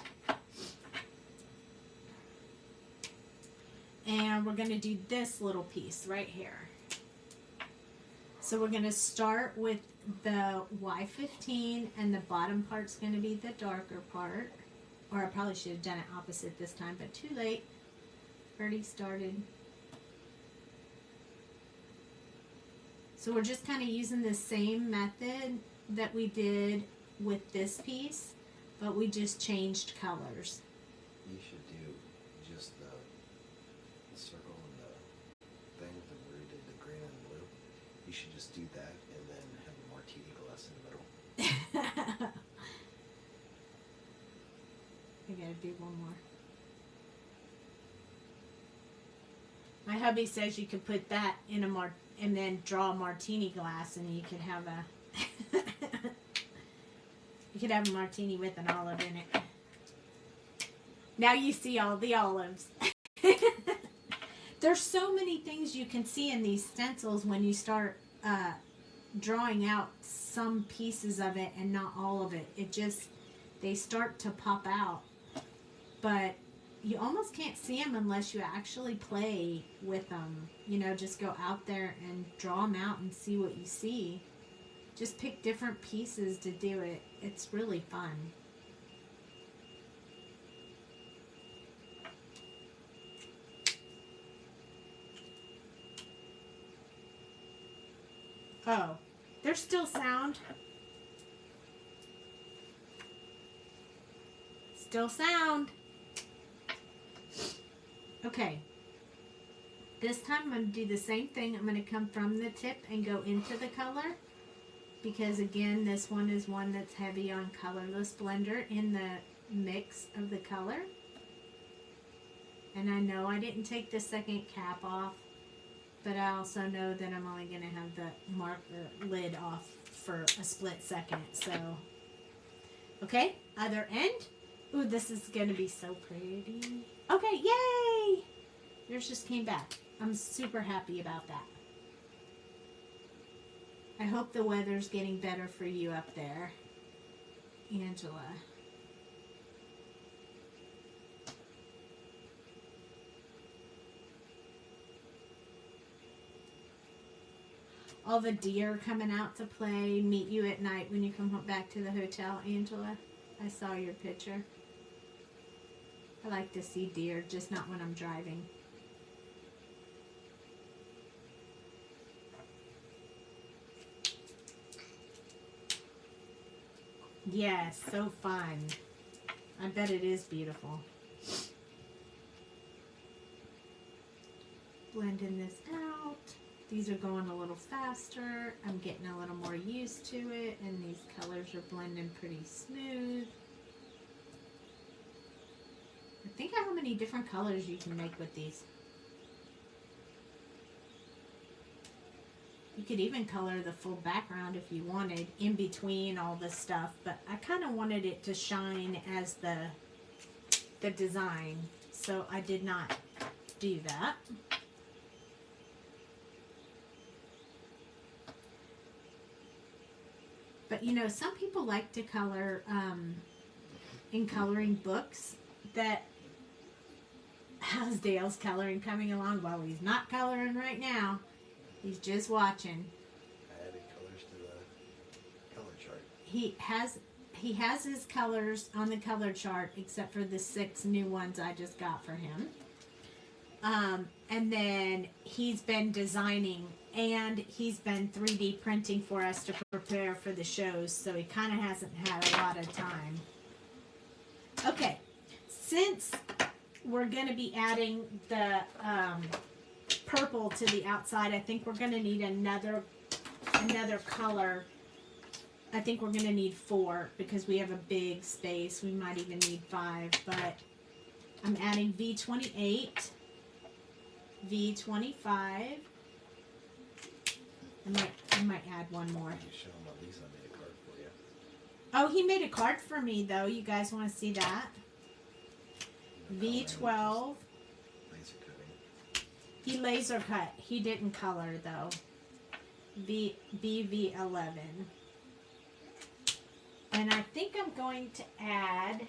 And we're going to do this little piece right here. So we're going to start with the Y15, and the bottom part's going to be the darker part. Or I probably should have done it opposite this time, but too late. Already started. So we're just kind of using the same method that we did with this piece, but we just changed colors. You should do just the circle and the thing where you did the green and blue. You should just do that and then have a martini glass in the middle. I gotta do one more. My hubby says you could put that in a and then draw a martini glass, and you could have a you could have a martini with an olive in it. Now you see all the olives. There's so many things you can see in these stencils when you start drawing out some pieces of it and not all of it. They start to pop out. But you almost can't see them unless you actually play with them. You know, just go out there and draw them out and see what you see. just pick different pieces to do it. It's really fun. Oh, there's still sound. Still sound. Okay. This time I'm going to do the same thing. I'm going to come from the tip and go into the color. Because again, this one is one that's heavy on Colorless blender in the mix of the color. And I know I didn't take the second cap off. But I also know that I'm only going to have the lid off for a split second. So, okay, other end. Ooh, this is going to be so pretty. Okay, yay! Yours just came back. I'm super happy about that. I hope the weather's getting better for you up there, Angela. All the deer coming out to play, meet you at night when you come back to the hotel, Angela. I saw your picture. I like to see deer, just not when I'm driving. Yes, so fun. I bet it is beautiful. Blending this out. These are going a little faster. I'm getting a little more used to it, and these colors are blending pretty smooth. Think of how many different colors you can make with these. You could even color the full background if you wanted in between all this stuff, but I kind of wanted it to shine as the design, so I did not do that. But you know, some people like to color in coloring books. That how's Dale's coloring coming along? Well, he's not coloring right now. He's just watching. I added colors to the color chart. He has his colors on the color chart, except for the 6 new ones I just got for him. And then he's been designing, and he's been 3D printing for us to prepare for the shows, so he kind of hasn't had a lot of time. Okay, since we're going to be adding the purple to the outside, I think we're going to need another color. I think we're going to need 4 because we have a big space. We might even need 5, but I'm adding V28, V25. I might add one more. You show him at least I made a card for you. Oh, he made a card for me, though. You guys want to see that? V12. Laser cutting. He laser cut. He didn't color, though. BV11. And I think I'm going to add...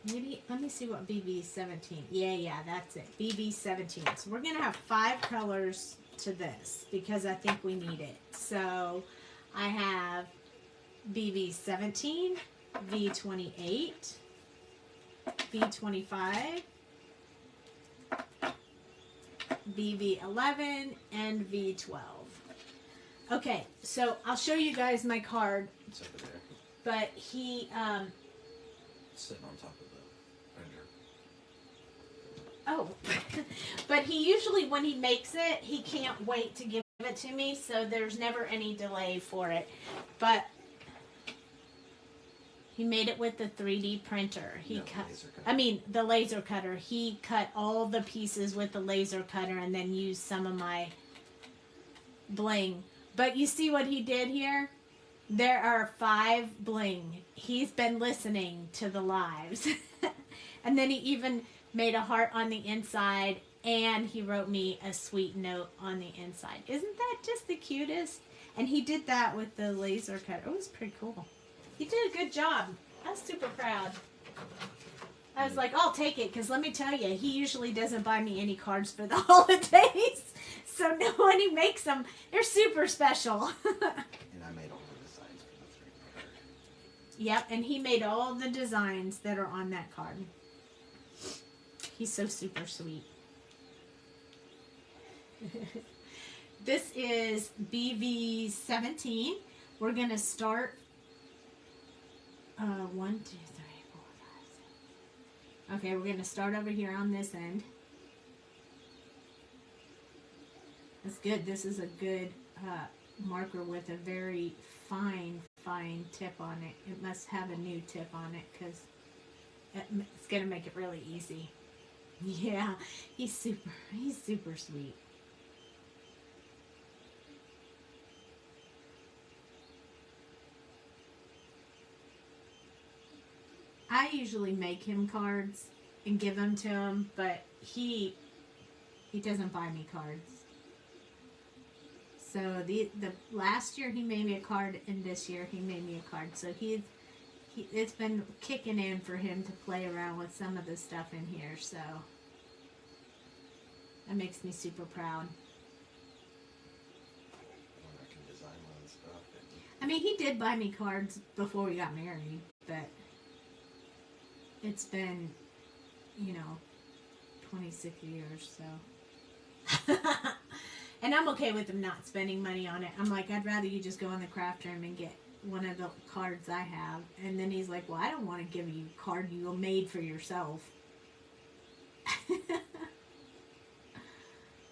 Maybe, let me see what BV17. Yeah, that's it. BV17. So we're going to have 5 colors to this because I think we need it. So I have BV17, V28, V25, BV11, and V12. Okay, so I'll show you guys my card. It's over there. But he, It's sitting on top of the printer. oh, but he usually, when he makes it, he can't wait to give it to me, so there's never any delay for it. But he made it with the 3D printer. He cut, I mean, the laser cutter. He cut all the pieces with the laser cutter and then used some of my bling. But you see what he did here? There are 5 bling. He's been listening to the lives. And then he even made a heart on the inside, and he wrote me a sweet note on the inside. Isn't that just the cutest? And he did that with the laser cutter. It was pretty cool. He did a good job. I was super proud. I was like, I'll take it, because let me tell you, he usually doesn't buy me any cards for the holidays. So no one who makes them, they're super special. And I made all the designs for the 3 card. Yep, and he made all the designs that are on that card. He's so super sweet. This is BV17. We're going to start 1, 2, 3, 4, 5, 6. Okay, we're going to start over here on this end. That's good. This is a good marker with a very fine tip on it. It must have a new tip on it because it's going to make it really easy. Yeah, he's super sweet. I usually make him cards and give them to him, but he doesn't buy me cards. So the last year he made me a card, and this year he made me a card. So it's been kicking in for him to play around with some of the stuff in here. So that makes me super proud. Well, I can design my own stuff. I mean, he did buy me cards before we got married, but it's been, 26 years, so. And I'm okay with him not spending money on it. I'm like, I'd rather you just go in the craft room and get one of the cards I have. And then he's like, well, I don't want to give you a card you made for yourself.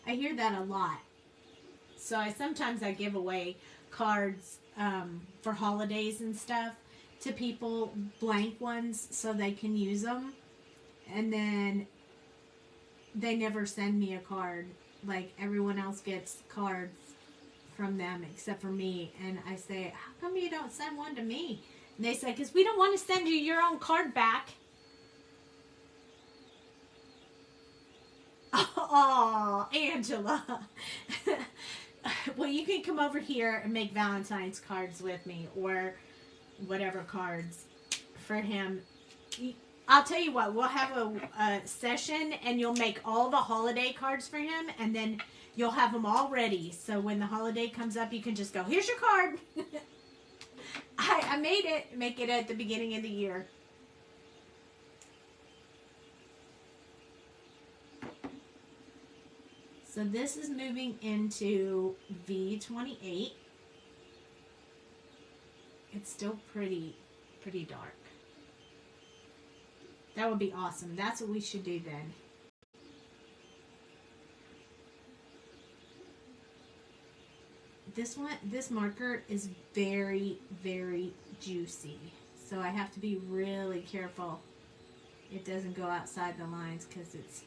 I hear that a lot. So sometimes I give away cards for holidays and stuff to people, blank ones, so they can use them. And then they never send me a card. Like, everyone else gets cards from them except for me. And I say, how come you don't send one to me? And they say, because we don't want to send you your own card back. Oh, Angela. Well, you can come over here and make Valentine's cards with me, or whatever cards for him. I'll tell you what, we'll have a session and you'll make all the holiday cards for him, and then you'll have them all ready. So when the holiday comes up, you can just go, here's your card. I made it. Make it at the beginning of the year. So this is moving into V28. It's still pretty dark. That would be awesome. That's what we should do then. This marker is very, very juicy. So I have to be really careful it doesn't go outside the lines, because it's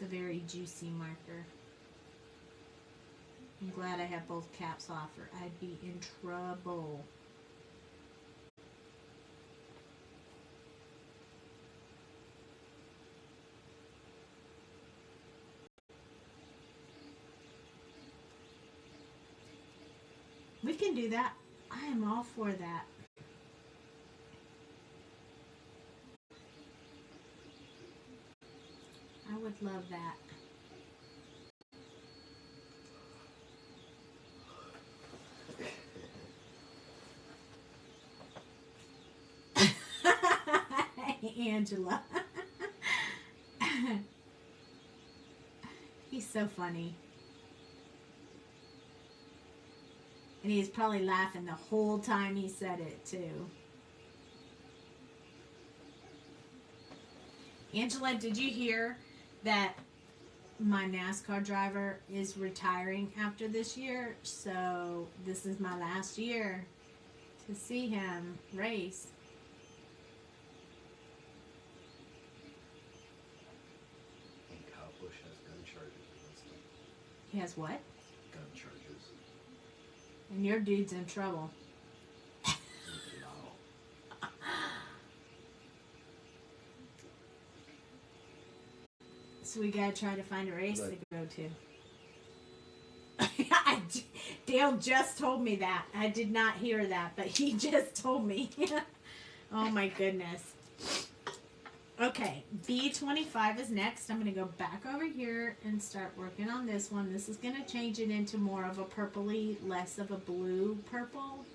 a very juicy marker. I'm glad I have both caps off, or I'd be in trouble. We can do that. I am all for that. I would love that. Angela. He's so funny. And he's probably laughing the whole time he said it, too. Angela, did you hear that my NASCAR driver is retiring after this year? So this is my last year to see him race. And Kyle Busch has gun charges against him. He has what? Gun charges. And your dude's in trouble. No. So we gotta try to find a race to go to. Dale just told me that. I did not hear that, but he just told me. Oh my goodness. Okay, B25 is next. I'm going to go back over here and start working on this one. This is going to change it into more of a purpley, less of a blue purple.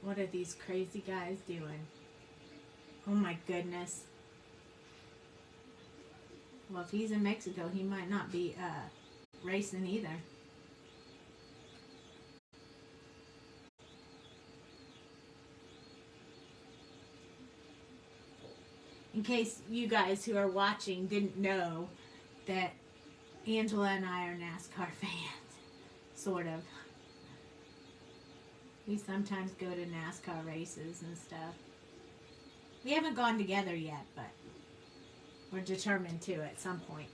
What are these crazy guys doing? Oh my goodness. Well, if he's in Mexico, he might not be racing either. In case you guys who are watching didn't know that Angela and I are NASCAR fans, sort of. We sometimes go to NASCAR races and stuff. We haven't gone together yet, but we're determined to at some point.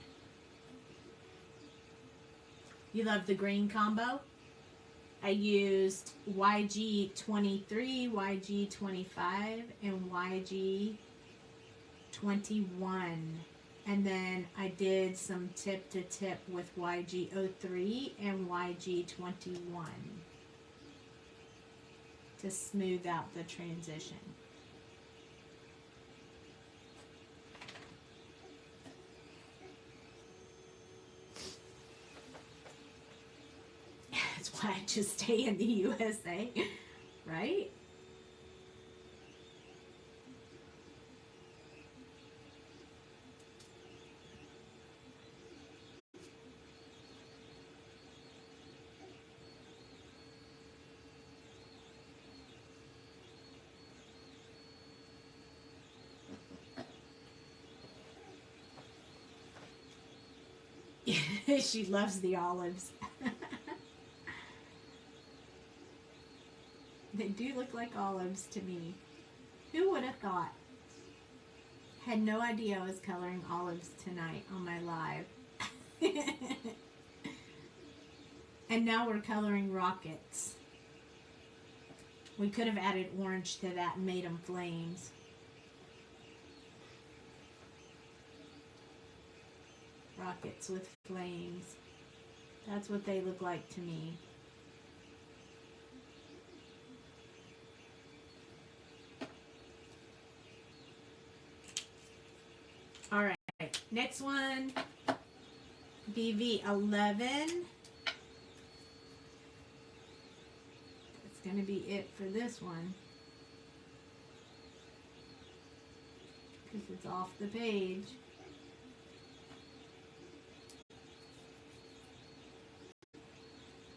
You love the green combo? I used YG23, YG25, and YG21. And then I did some tip to tip with YG03 and YG21 to smooth out the transition. That's why I just stay in the USA, right? She loves the olives. They do look like olives to me. Who would have thought? Had no idea I was coloring olives tonight on my live. And now we're coloring rockets. We could have added orange to that and made them flames. Rockets with flames. That's what they look like to me. All right, next one, BV11. That's going to be it for this one, because it's off the page.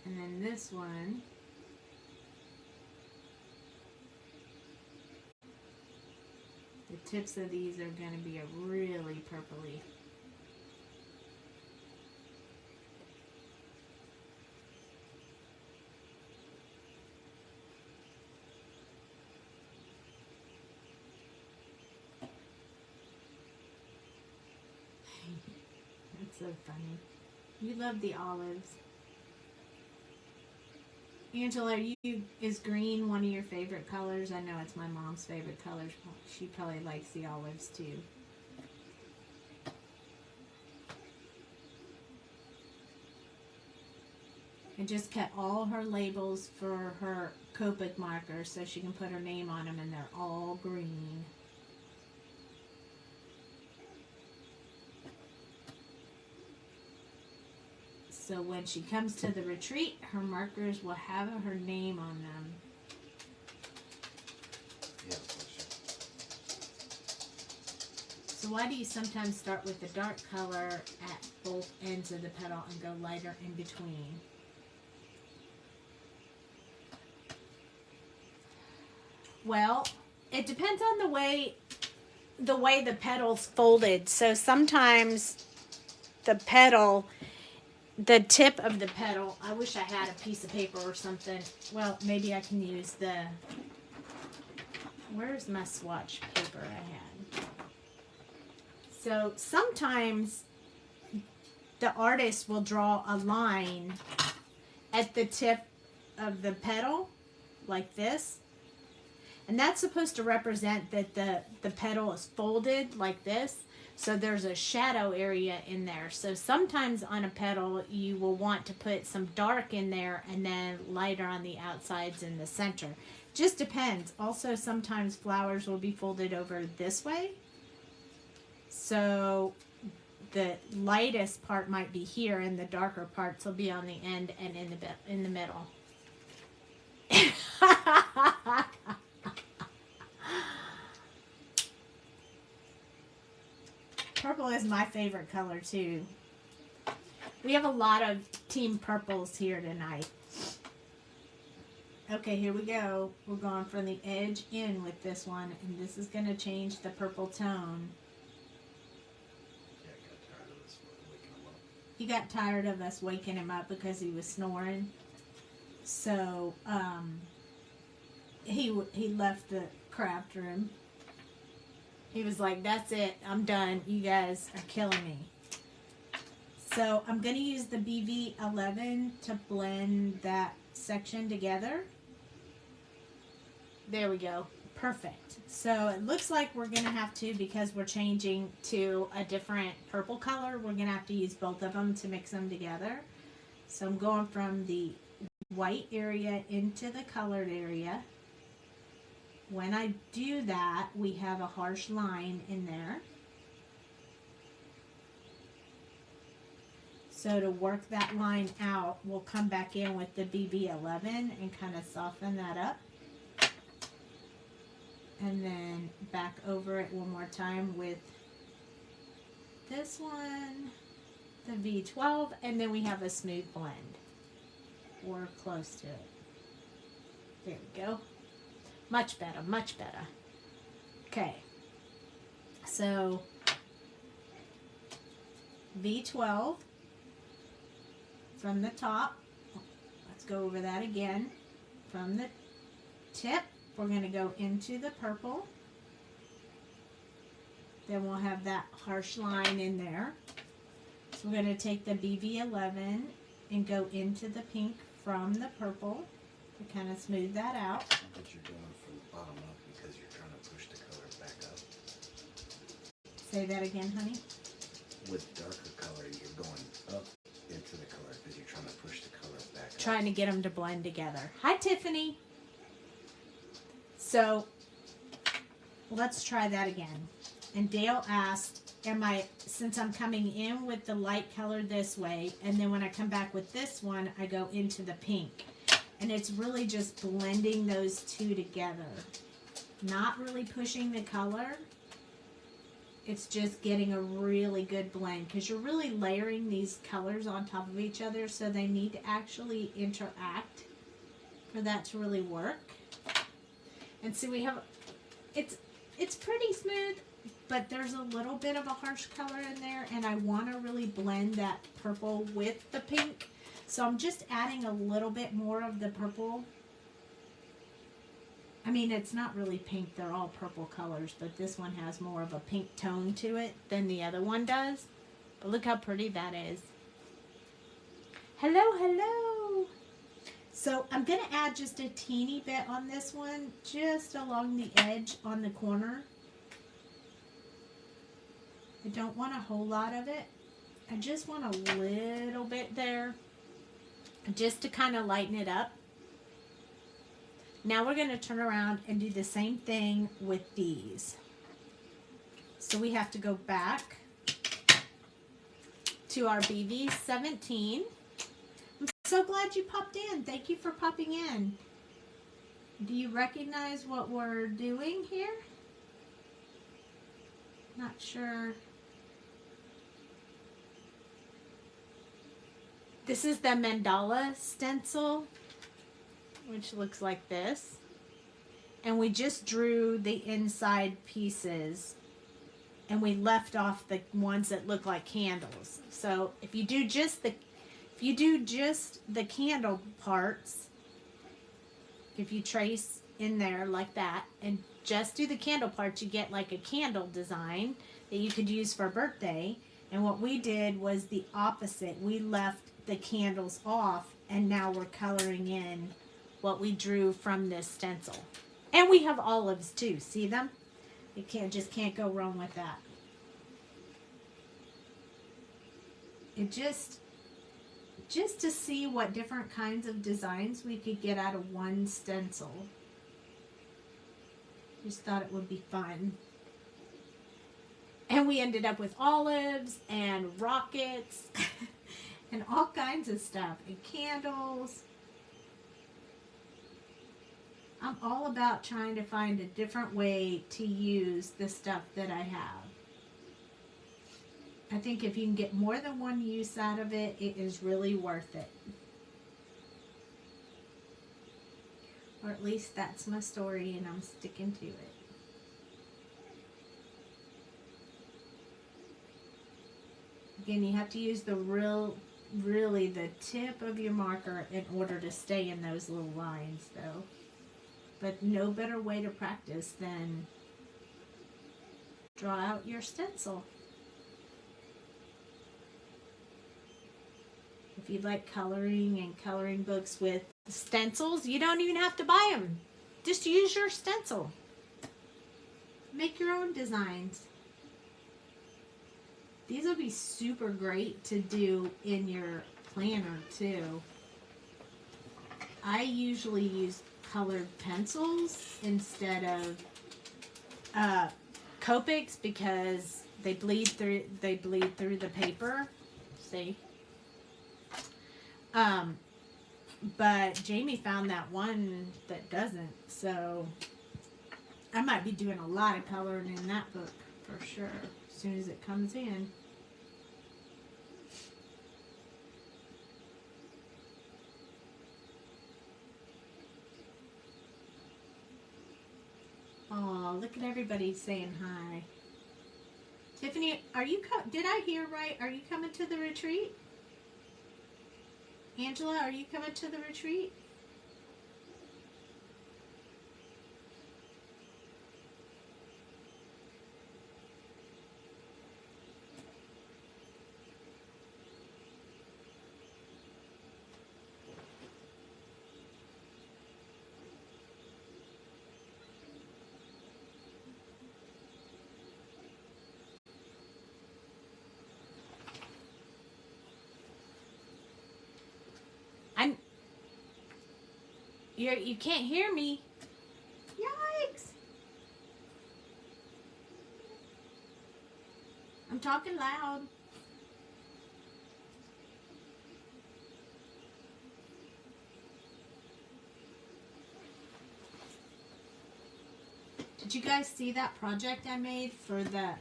And then this one, the tips of these are going to be a really purpley. That's so funny. You love the olives. Angela, is green one of your favorite colors? I know it's my mom's favorite color. She probably likes the olives too. I just kept all her labels for her copic markers so she can put her name on them, and they're all green. So when she comes to the retreat, her markers will have her name on them. Yeah, So why do you sometimes start with the dark color at both ends of the petal and go lighter in between? Well, it depends on the way the petal's folded. So sometimes the petal, the tip of the petal, I wish I had a piece of paper or something. Well, maybe I can use where's my swatch paper I had? So sometimes the artist will draw a line at the tip of the petal like this. And that's supposed to represent that the petal is folded like this. So there's a shadow area in there. So sometimes on a petal, you will want to put some dark in there and then lighter on the outsides in the center. Just depends. Also, sometimes flowers will be folded over this way. So the lightest part might be here and the darker parts will be on the end and in the middle. Purple is my favorite color too. We have a lot of team purples here tonight. Okay, here we go. We're going from the edge in with this one, and this is going to change the purple tone. He got tired of us waking him up because he was snoring. So he left the craft room. He was like, that's it, I'm done. You guys are killing me. So I'm going to use the BV11 to blend that section together. There we go. Perfect. So it looks like we're going to have to, because we're changing to a different purple color, we're going to have to use both of them to mix them together. So I'm going from the white area into the colored area. When I do that, we have a harsh line in there. So to work that line out, we'll come back in with the BB11 and kind of soften that up. And then back over it one more time with this one, the V12, and then we have a smooth blend. Or close to it. There we go. Much better, much better. Okay. So, V12 from the top. Let's go over that again. From the tip, we're going to go into the purple. Then we'll have that harsh line in there. So we're going to take the BV11 and go into the pink from the purple to kind of smooth that out. But you're going from the bottom up because you're trying to push the color back up. Say that again, honey. With darker color, you're going up into the color because you're trying to push the color back up. Trying to get them to blend together. Hi, Tiffany. So let's try that again. And Dale asked, since I'm coming in with the light color this way, and then when I come back with this one, I go into the pink. And it's really just blending those two together. Not really pushing the color. It's just getting a really good blend, because you're really layering these colors on top of each other, so they need to actually interact for that to really work. And so we have, it's pretty smooth, but there's a little bit of a harsh color in there, and I want to really blend that purple with the pink. So I'm just adding a little bit more of the purple. I mean, it's not really pink, they're all purple colors, but this one has more of a pink tone to it than the other one does. But look how pretty that is. Hello, hello. So I'm going to add just a teeny bit on this one, just along the edge on the corner. I don't want a whole lot of it. I just want a little bit there, just to kind of lighten it up. Now we're going to turn around and do the same thing with these. So we have to go back to our BV17. I'm so glad you popped in. Thank you for popping in. Do you recognize what we're doing here? Not sure. This is the mandala stencil, which looks like this. And we just drew the inside pieces, and we left off the ones that look like candles. So if you do just the candle parts, if you trace in there like that and just do the candle parts, you get like a candle design that you could use for a birthday. And what we did was the opposite. We left the candles off, and now we're coloring in what we drew from this stencil. And we have olives too. See them? You can't go wrong with that. It just to see what different kinds of designs we could get out of one stencil. Just thought it would be fun. And we ended up with olives and rockets and all kinds of stuff and candles. I'm all about trying to find a different way to use the stuff that I have. I think if you can get more than one use out of it, it is really worth it. Or at least that's my story and I'm sticking to it. Again, you have to use the really the tip of your marker in order to stay in those little lines though. But no better way to practice than draw out your stencil. If you like coloring and coloring books with stencils, you don't even have to buy them. Just use your stencil. Make your own designs. These will be super great to do in your planner too. I usually use colored pencils instead of copics because they bleed through the paper. See? But Jamie found that one that doesn't, so I might be doing a lot of coloring in that book for sure as soon as it comes in. Oh, look at everybody saying hi. Tiffany, are you did I hear right? Are you coming to the retreat? Angela, are you coming to the retreat? You can't hear me. Yikes. I'm talking loud. Did you guys see that project I made for the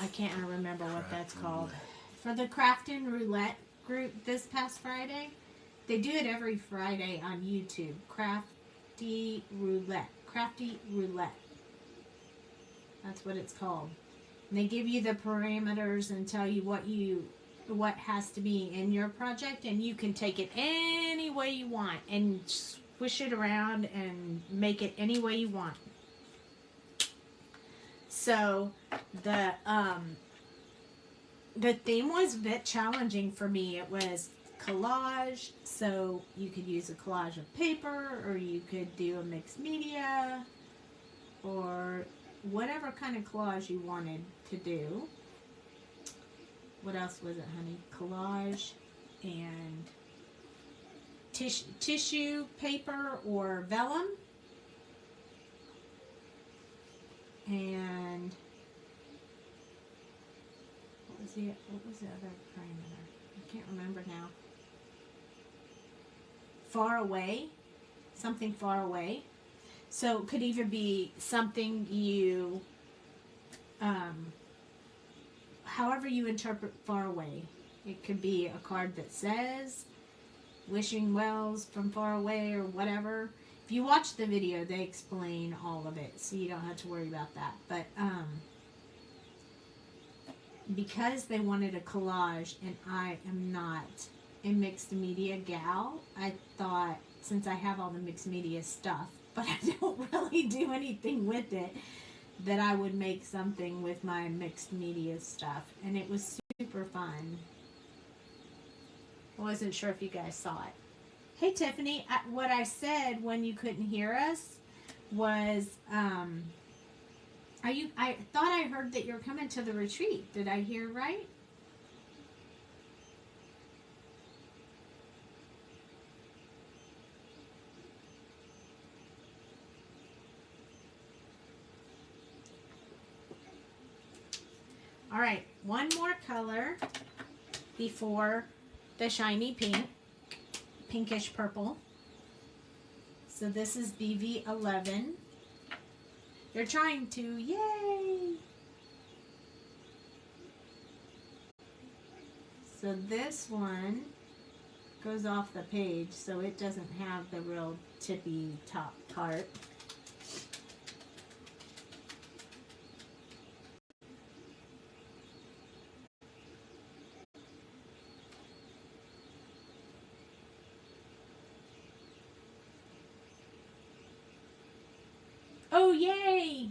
I can't remember what that's called. For the Craftin' Roulette group this past Friday. They do it every Friday on YouTube. Crafty Roulette. That's what it's called. And they give you the parameters and tell you what has to be in your project, and you can take it any way you want and swish it around and make it any way you want. So the theme was a bit challenging for me. It was collage, so you could use a collage of paper, or you could do a mixed media, or whatever kind of collage you wanted to do. What else was it, honey? Collage and tissue paper or vellum. And what was the other parameter? I can't remember now. Far away. Something far away. So it could either be something you, however you interpret far away. It could be a card that says, wishing wells from far away or whatever. If you watch the video, they explain all of it, so you don't have to worry about that. But because they wanted a collage, and I am not a mixed media gal, I thought, since I have all the mixed media stuff, but I don't really do anything with it, that I would make something with my mixed media stuff. And it was super fun. I wasn't sure if you guys saw it. Hey Tiffany, what I said when you couldn't hear us was, I thought I heard that you're coming to the retreat. Did I hear right? All right, one more color before the shiny pink, pinkish purple. So this is BV11. They're trying to, yay! So this one goes off the page, so it doesn't have the real tippy top part. Oh, yay!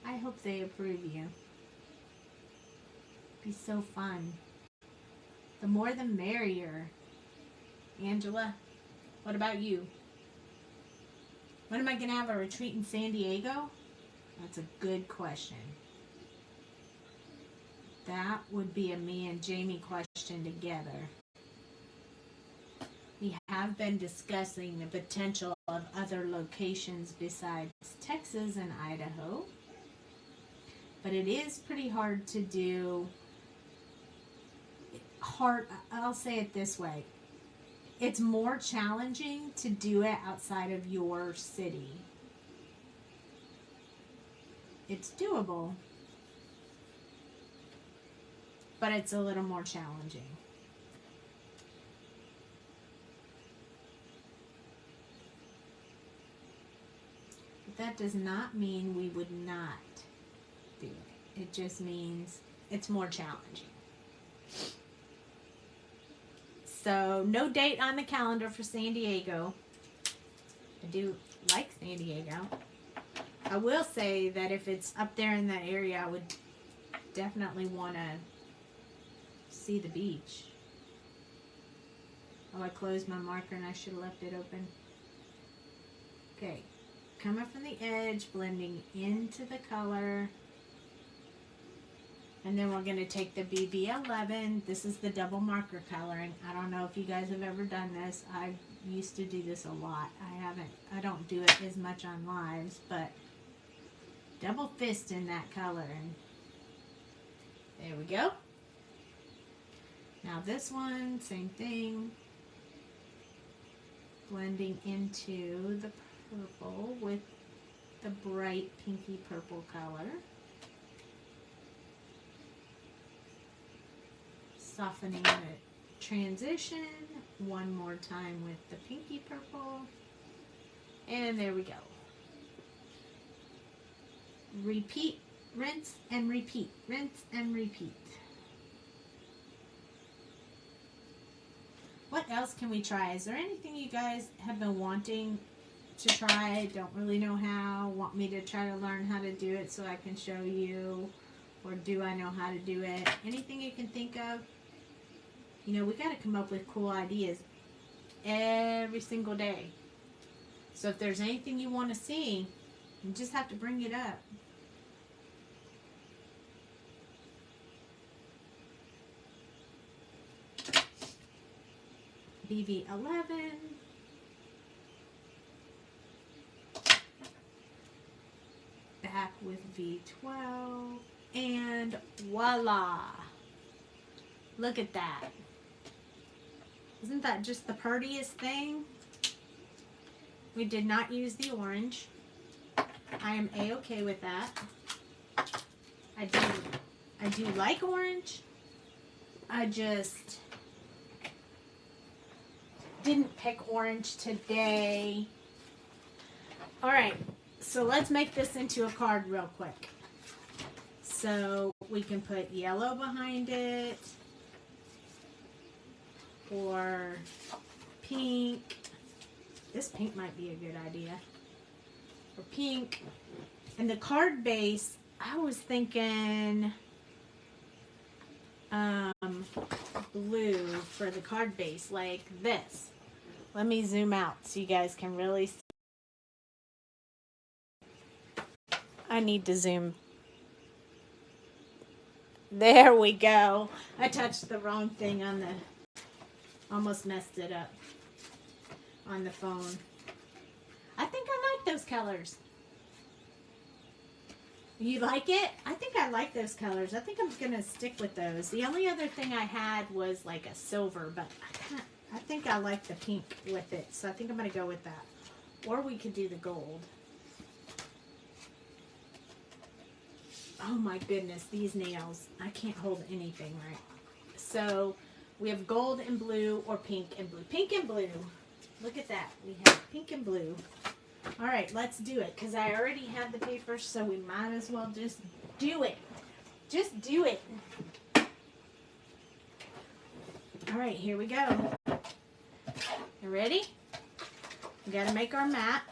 I hope they approve you. Be so fun. The more the merrier. Angela, what about you? When am I going to have a retreat in San Diego? That's a good question. That would be a me and Jamie question together. We have been discussing the potential of other locations besides Texas and Idaho. But it is pretty hard to do. I'll say it this way. It's more challenging to do it outside of your city. It's doable, but it's a little more challenging. That does not mean we would not do it. It just means it's more challenging. So, no date on the calendar for San Diego. I do like San Diego. I will say that if it's up there in that area, I would definitely want to see the beach. Oh, I closed my marker and I should have left it open. Okay. Coming from the edge, blending into the color. And then we're going to take the BB11. This is the double marker coloring. I don't know if you guys have ever done this. I used to do this a lot. I don't do it as much on lives, but double fist in that color. And there we go. Now this one, same thing. Blending into the purple with the bright pinky purple color. Softening the transition one more time with the pinky purple. And there we go. Repeat, rinse, and repeat. Rinse and repeat. What else can we try? Is there anything you guys have been wanting to try, don't really know how, want me to try to learn how to do it so I can show you, or do I know how to do it? Anything you can think of? You know, we got to come up with cool ideas every single day. So if there's anything you want to see, you just have to bring it up. BV11. Back with V12. And voila. Look at that. Isn't that just the prettiest thing? We did not use the orange. I am a-okay with that. I do like orange. I just didn't pick orange today. Alright, so let's make this into a card real quick. So we can put yellow behind it, or pink. This pink might be a good idea. Or pink. And the card base, I was thinking blue for the card base, like this. Let me zoom out so you guys can really see. I need to zoom. There we go. I touched the wrong thing on the, almost messed it up on the phone. I think I like those colors. You like it? I think I like those colors. I think I'm going to stick with those. The only other thing I had was like a silver, but I think I like the pink with it. So I think I'm going to go with that. Or we could do the gold. Oh my goodness, these nails. I can't hold anything right. So we have gold and blue or pink and blue. Pink and blue. Look at that. We have pink and blue. All right, let's do it because I already have the paper, so we might as well just do it. Just do it. All right, here we go. You ready? We got to make our mat.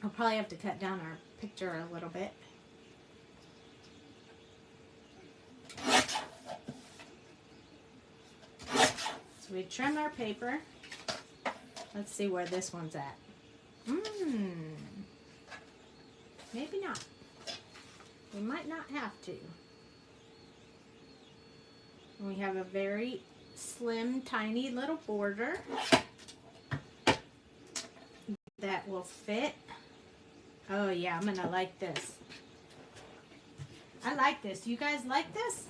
I'll probably have to cut down our picture a little bit. So we trim our paper. Let's see where this one's at. Maybe not. We might not have to. And we have a very slim, tiny little border that will fit. Oh yeah, I'm gonna like this. I like this. You guys like this?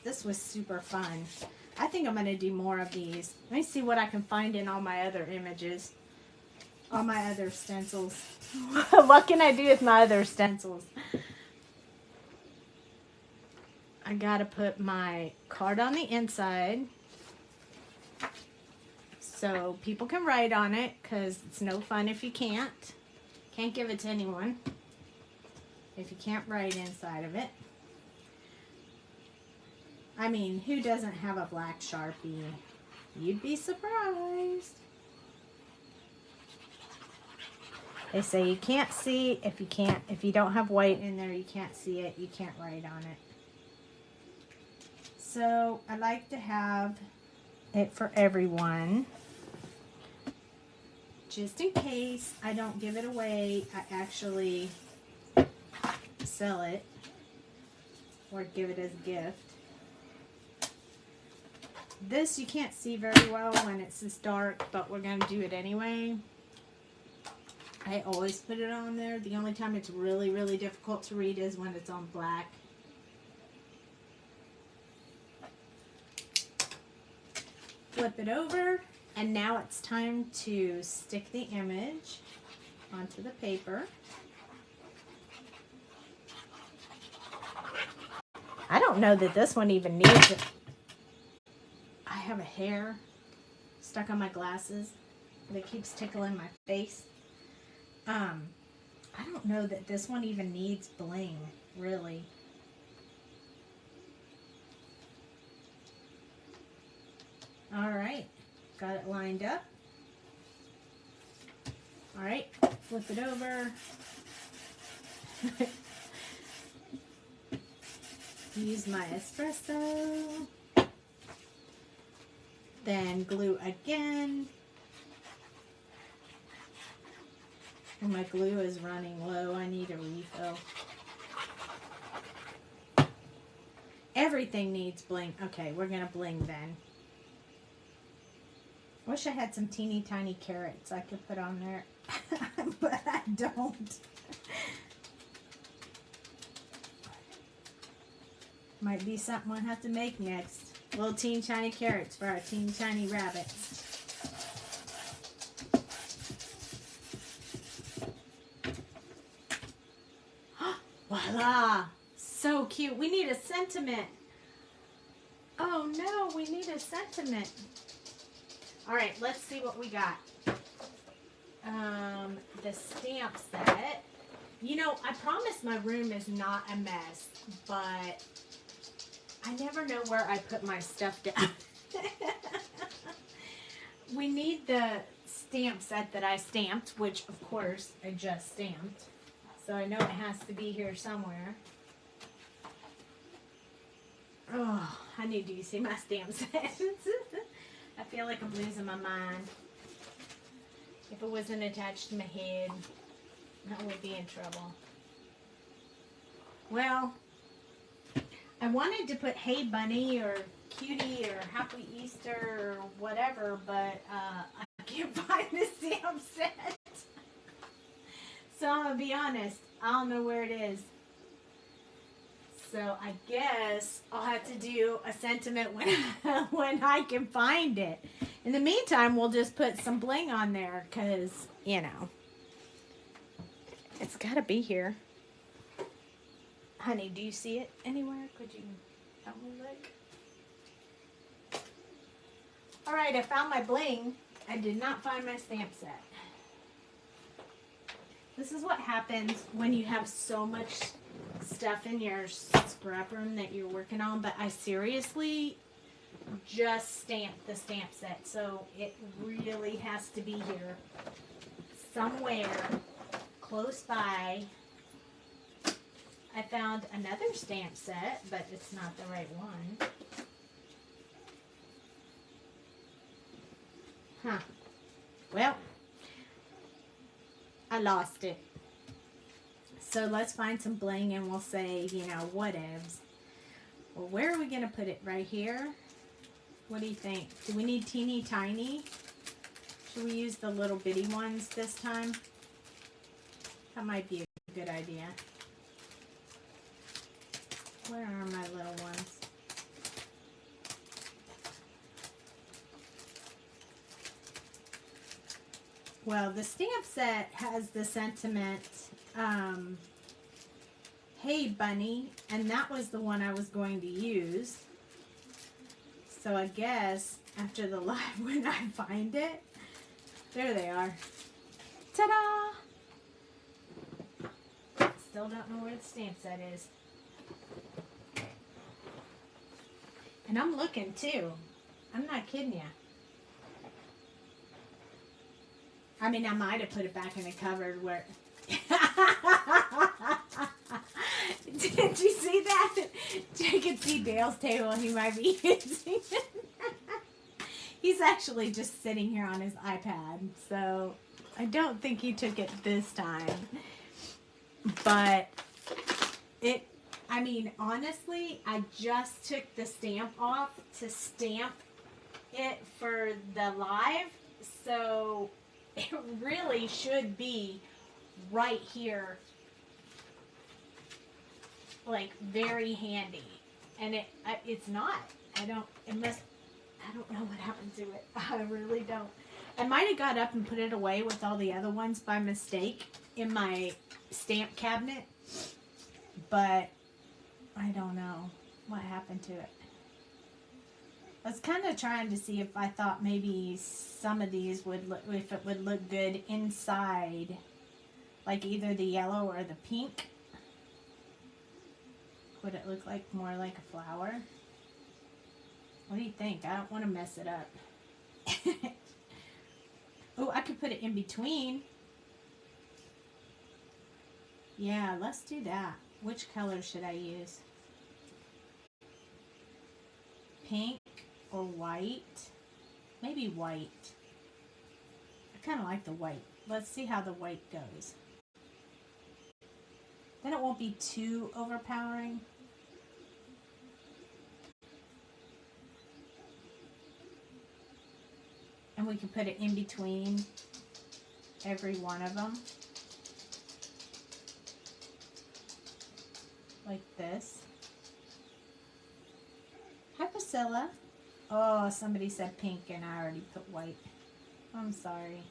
This was super fun. I think I'm gonna do more of these. Let me see what I can find in all my other images. All my other stencils. What can I do with my other stencils? I gotta put my card on the inside so people can write on it, because it's no fun if you can't. Can't give it to anyone if you can't write inside of it. I mean, who doesn't have a black Sharpie? You'd be surprised. They say you can't see if you don't have white in there, you can't see it, you can't write on it. So I like to have it for everyone. Just in case I don't give it away, I actually sell it or give it as a gift. This you can't see very well when it's this dark, but we're going to do it anyway. I always put it on there. The only time it's really, really difficult to read is when it's on black. Flip it over, and now it's time to stick the image onto the paper. I don't know that this one even needs it. I have a hair stuck on my glasses that keeps tickling my face. I don't know that this one even needs bling, really. All right, got it lined up. All right, flip it over. Use my espresso. Then glue again. And my glue is running low. I need a refill. Everything needs bling. Okay, we're going to bling then. Wish I had some teeny tiny carrots I could put on there. But I don't. Might be something we'll have to make next. Little teeny tiny carrots for our teeny tiny rabbits. Voila! So cute. We need a sentiment. Oh no, we need a sentiment. All right, let's see what we got. The stamp set. You know, I promise my room is not a mess, but I never know where I put my stuff down. We need the stamp set that I stamped, which of course I just stamped. So I know it has to be here somewhere. Oh, honey, do you see my stamp set? I feel like I'm losing my mind. If it wasn't attached to my head, I would be in trouble. Well, I wanted to put Hey Bunny or Cutie or Happy Easter or whatever, but I can't find the stamp set. So I'm going to be honest, I don't know where it is. So I guess I'll have to do a sentiment when, when I can find it. In the meantime, we'll just put some bling on there because, you know, it's got to be here. Honey, do you see it anywhere? Could you help me look? All right, I found my bling. I did not find my stamp set. This is what happens when you have so much stuff in your scrap room that you're working on, but I seriously just stamped the stamp set, so it really has to be here somewhere close by. I found another stamp set, but it's not the right one. Huh. Well, I lost it. So let's find some bling and we'll say, you know, whatevs. Well, where are we going to put it? Right here? What do you think? Do we need teeny tiny? Should we use the little bitty ones this time? That might be a good idea. Where are my little ones? Well, the stamp set has the sentiment, Hey Bunny, and that was the one I was going to use. So I guess after the live, when I find it, there they are. Ta-da! Still don't know where the stamp set is. And I'm looking too. I'm not kidding you. I mean, I might have put it back in the cupboard where... Did you see that? You can see Dale's table. He might be using it. He's actually just sitting here on his iPad. So I don't think he took it this time. But it... I mean, honestly, I just took the stamp off to stamp it for the live. So... it really should be right here, like very handy, and it's not. I don't know what happened to it. I really don't. I might have got up and put it away with all the other ones by mistake in my stamp cabinet, but I don't know what happened to it. I was kind of trying to see if I thought maybe some of these would look, if it would look good inside, like either the yellow or the pink. Would it look like more like a flower? What do you think? I don't want to mess it up. Oh, I could put it in between. Yeah, let's do that. Which color should I use? Pink or white? Maybe white. I kind of like the white. Let's see how the white goes. Then it won't be too overpowering. And we can put it in between every one of them. Like this. Hi, Priscilla. Oh, somebody said pink and I already put white. I'm sorry.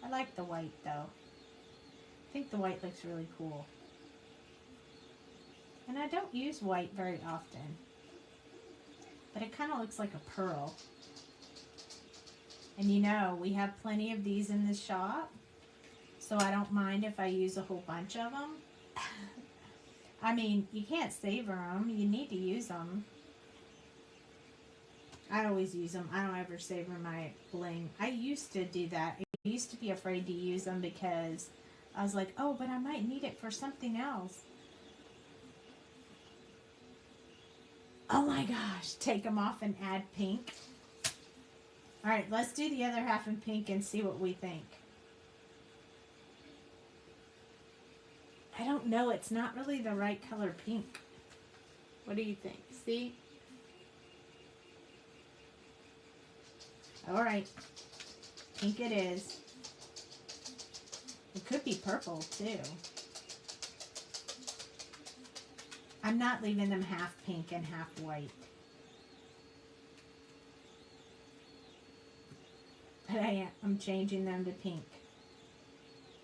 I like the white though. I think the white looks really cool. And I don't use white very often. But it kind of looks like a pearl. And you know, we have plenty of these in the shop. So I don't mind if I use a whole bunch of them. I mean, you can't savor them. You need to use them. I always use them. I don't ever savor my bling. I used to do that. I used to be afraid to use them because I was like, oh, but I might need it for something else. Oh my gosh. Take them off and add pink. All right, let's do the other half in pink and see what we think. I don't know. It's not really the right color pink. What do you think? See? All right. Pink it is. It could be purple, too. I'm not leaving them half pink and half white. But I'm changing them to pink.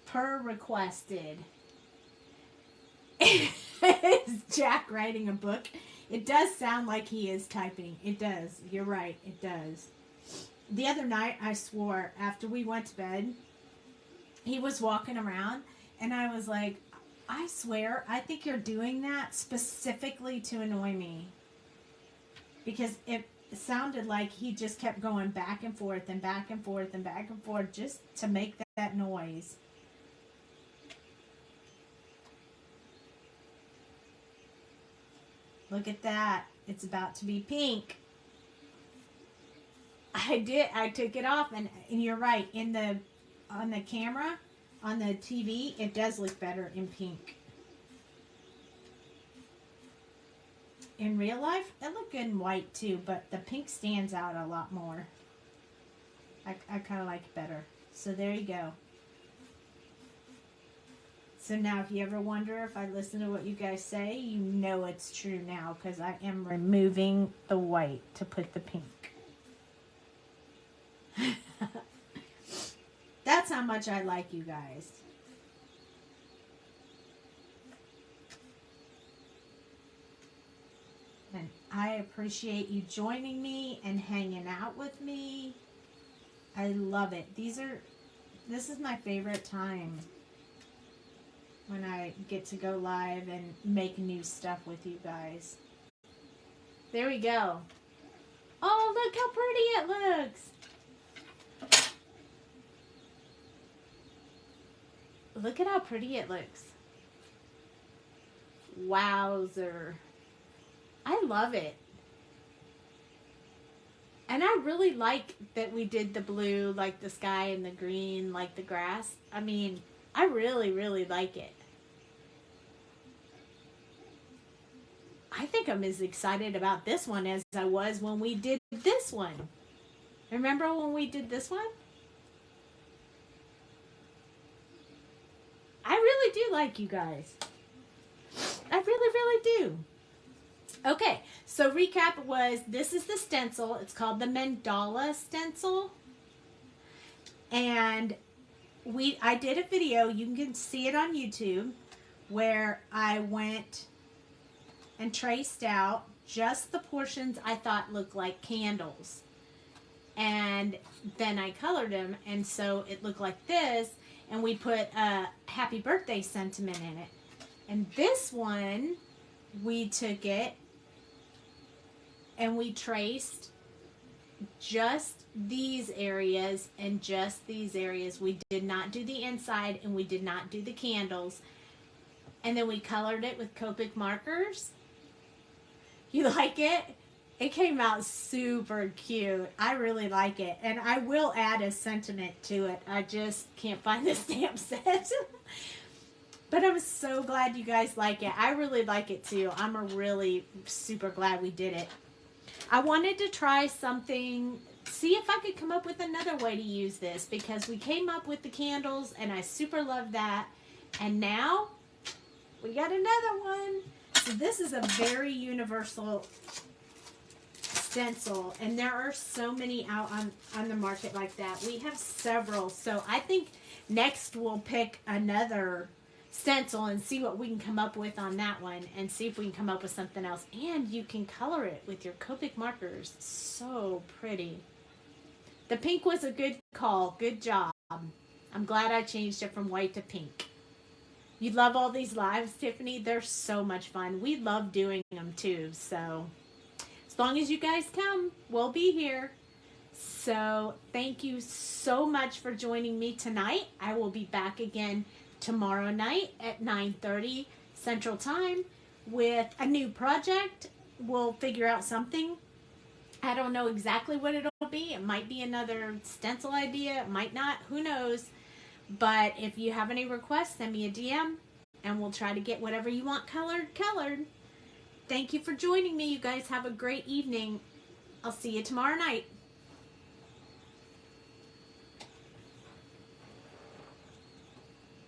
Per requested. Is Jack writing a book? It does sound like he is typing. It does. You're right. It does. The other night, I swore, after we went to bed, he was walking around, and I was like, I swear, I think you're doing that specifically to annoy me. Because it sounded like he just kept going back and forth and back and forth and back and forth just to make that noise. Look at that. It's about to be pink. I took it off, and you're right. On the camera, on the TV, it does look better in pink. In real life, it looked good in white too, but the pink stands out a lot more. I kind of like it better. So there you go. So now if you ever wonder if I listen to what you guys say, you know it's true now, because I am removing the white to put the pink. That's how much I like you guys. And I appreciate you joining me and hanging out with me. I love it. This is my favorite time. When I get to go live and make new stuff with you guys. There we go. Oh, look how pretty it looks. Look at how pretty it looks. Wowzer. I love it. And I really like that we did the blue, like the sky, and the green, like the grass. I mean, I really, really like it. I think I'm as excited about this one as I was when we did this one. Remember when we did this one? I really do like you guys. I really, really do. Okay, so recap was, this is the stencil. It's called the mandala stencil. And I did a video, you can see it on YouTube, where I went and traced out just the portions I thought looked like candles. And then I colored them, and so it looked like this, and we put a happy birthday sentiment in it. And this one, we took it and we traced just these areas and just these areas. We did not do the inside, and we did not do the candles. And then we colored it with Copic markers. You like it? It came out super cute. I really like it. And I will add a sentiment to it. I just can't find the stamp set. But I'm so glad you guys like it. I really like it too. I'm really super glad we did it. I wanted to try something, see if I could come up with another way to use this, because we came up with the candles and I super love that. And now we got another one. So this is a very universal stencil, and there are so many out on the market like that. We have several, so I think next we'll pick another stencil and see what we can come up with on that one, and see if we can come up with something else. And you can color it with your Copic markers. So pretty. The pink was a good call. Good job. I'm glad I changed it from white to pink. You love all these lives, Tiffany? They're so much fun. We love doing them too. So as long as you guys come, we'll be here. So thank you so much for joining me tonight. I will be back again tomorrow night at 9:30 Central Time with a new project. We'll figure out something. I don't know exactly what it'll be. It might be another stencil idea. It might not. Who knows? But if you have any requests, send me a DM and we'll try to get whatever you want colored. Thank you for joining me. You guys have a great evening. I'll see you tomorrow night.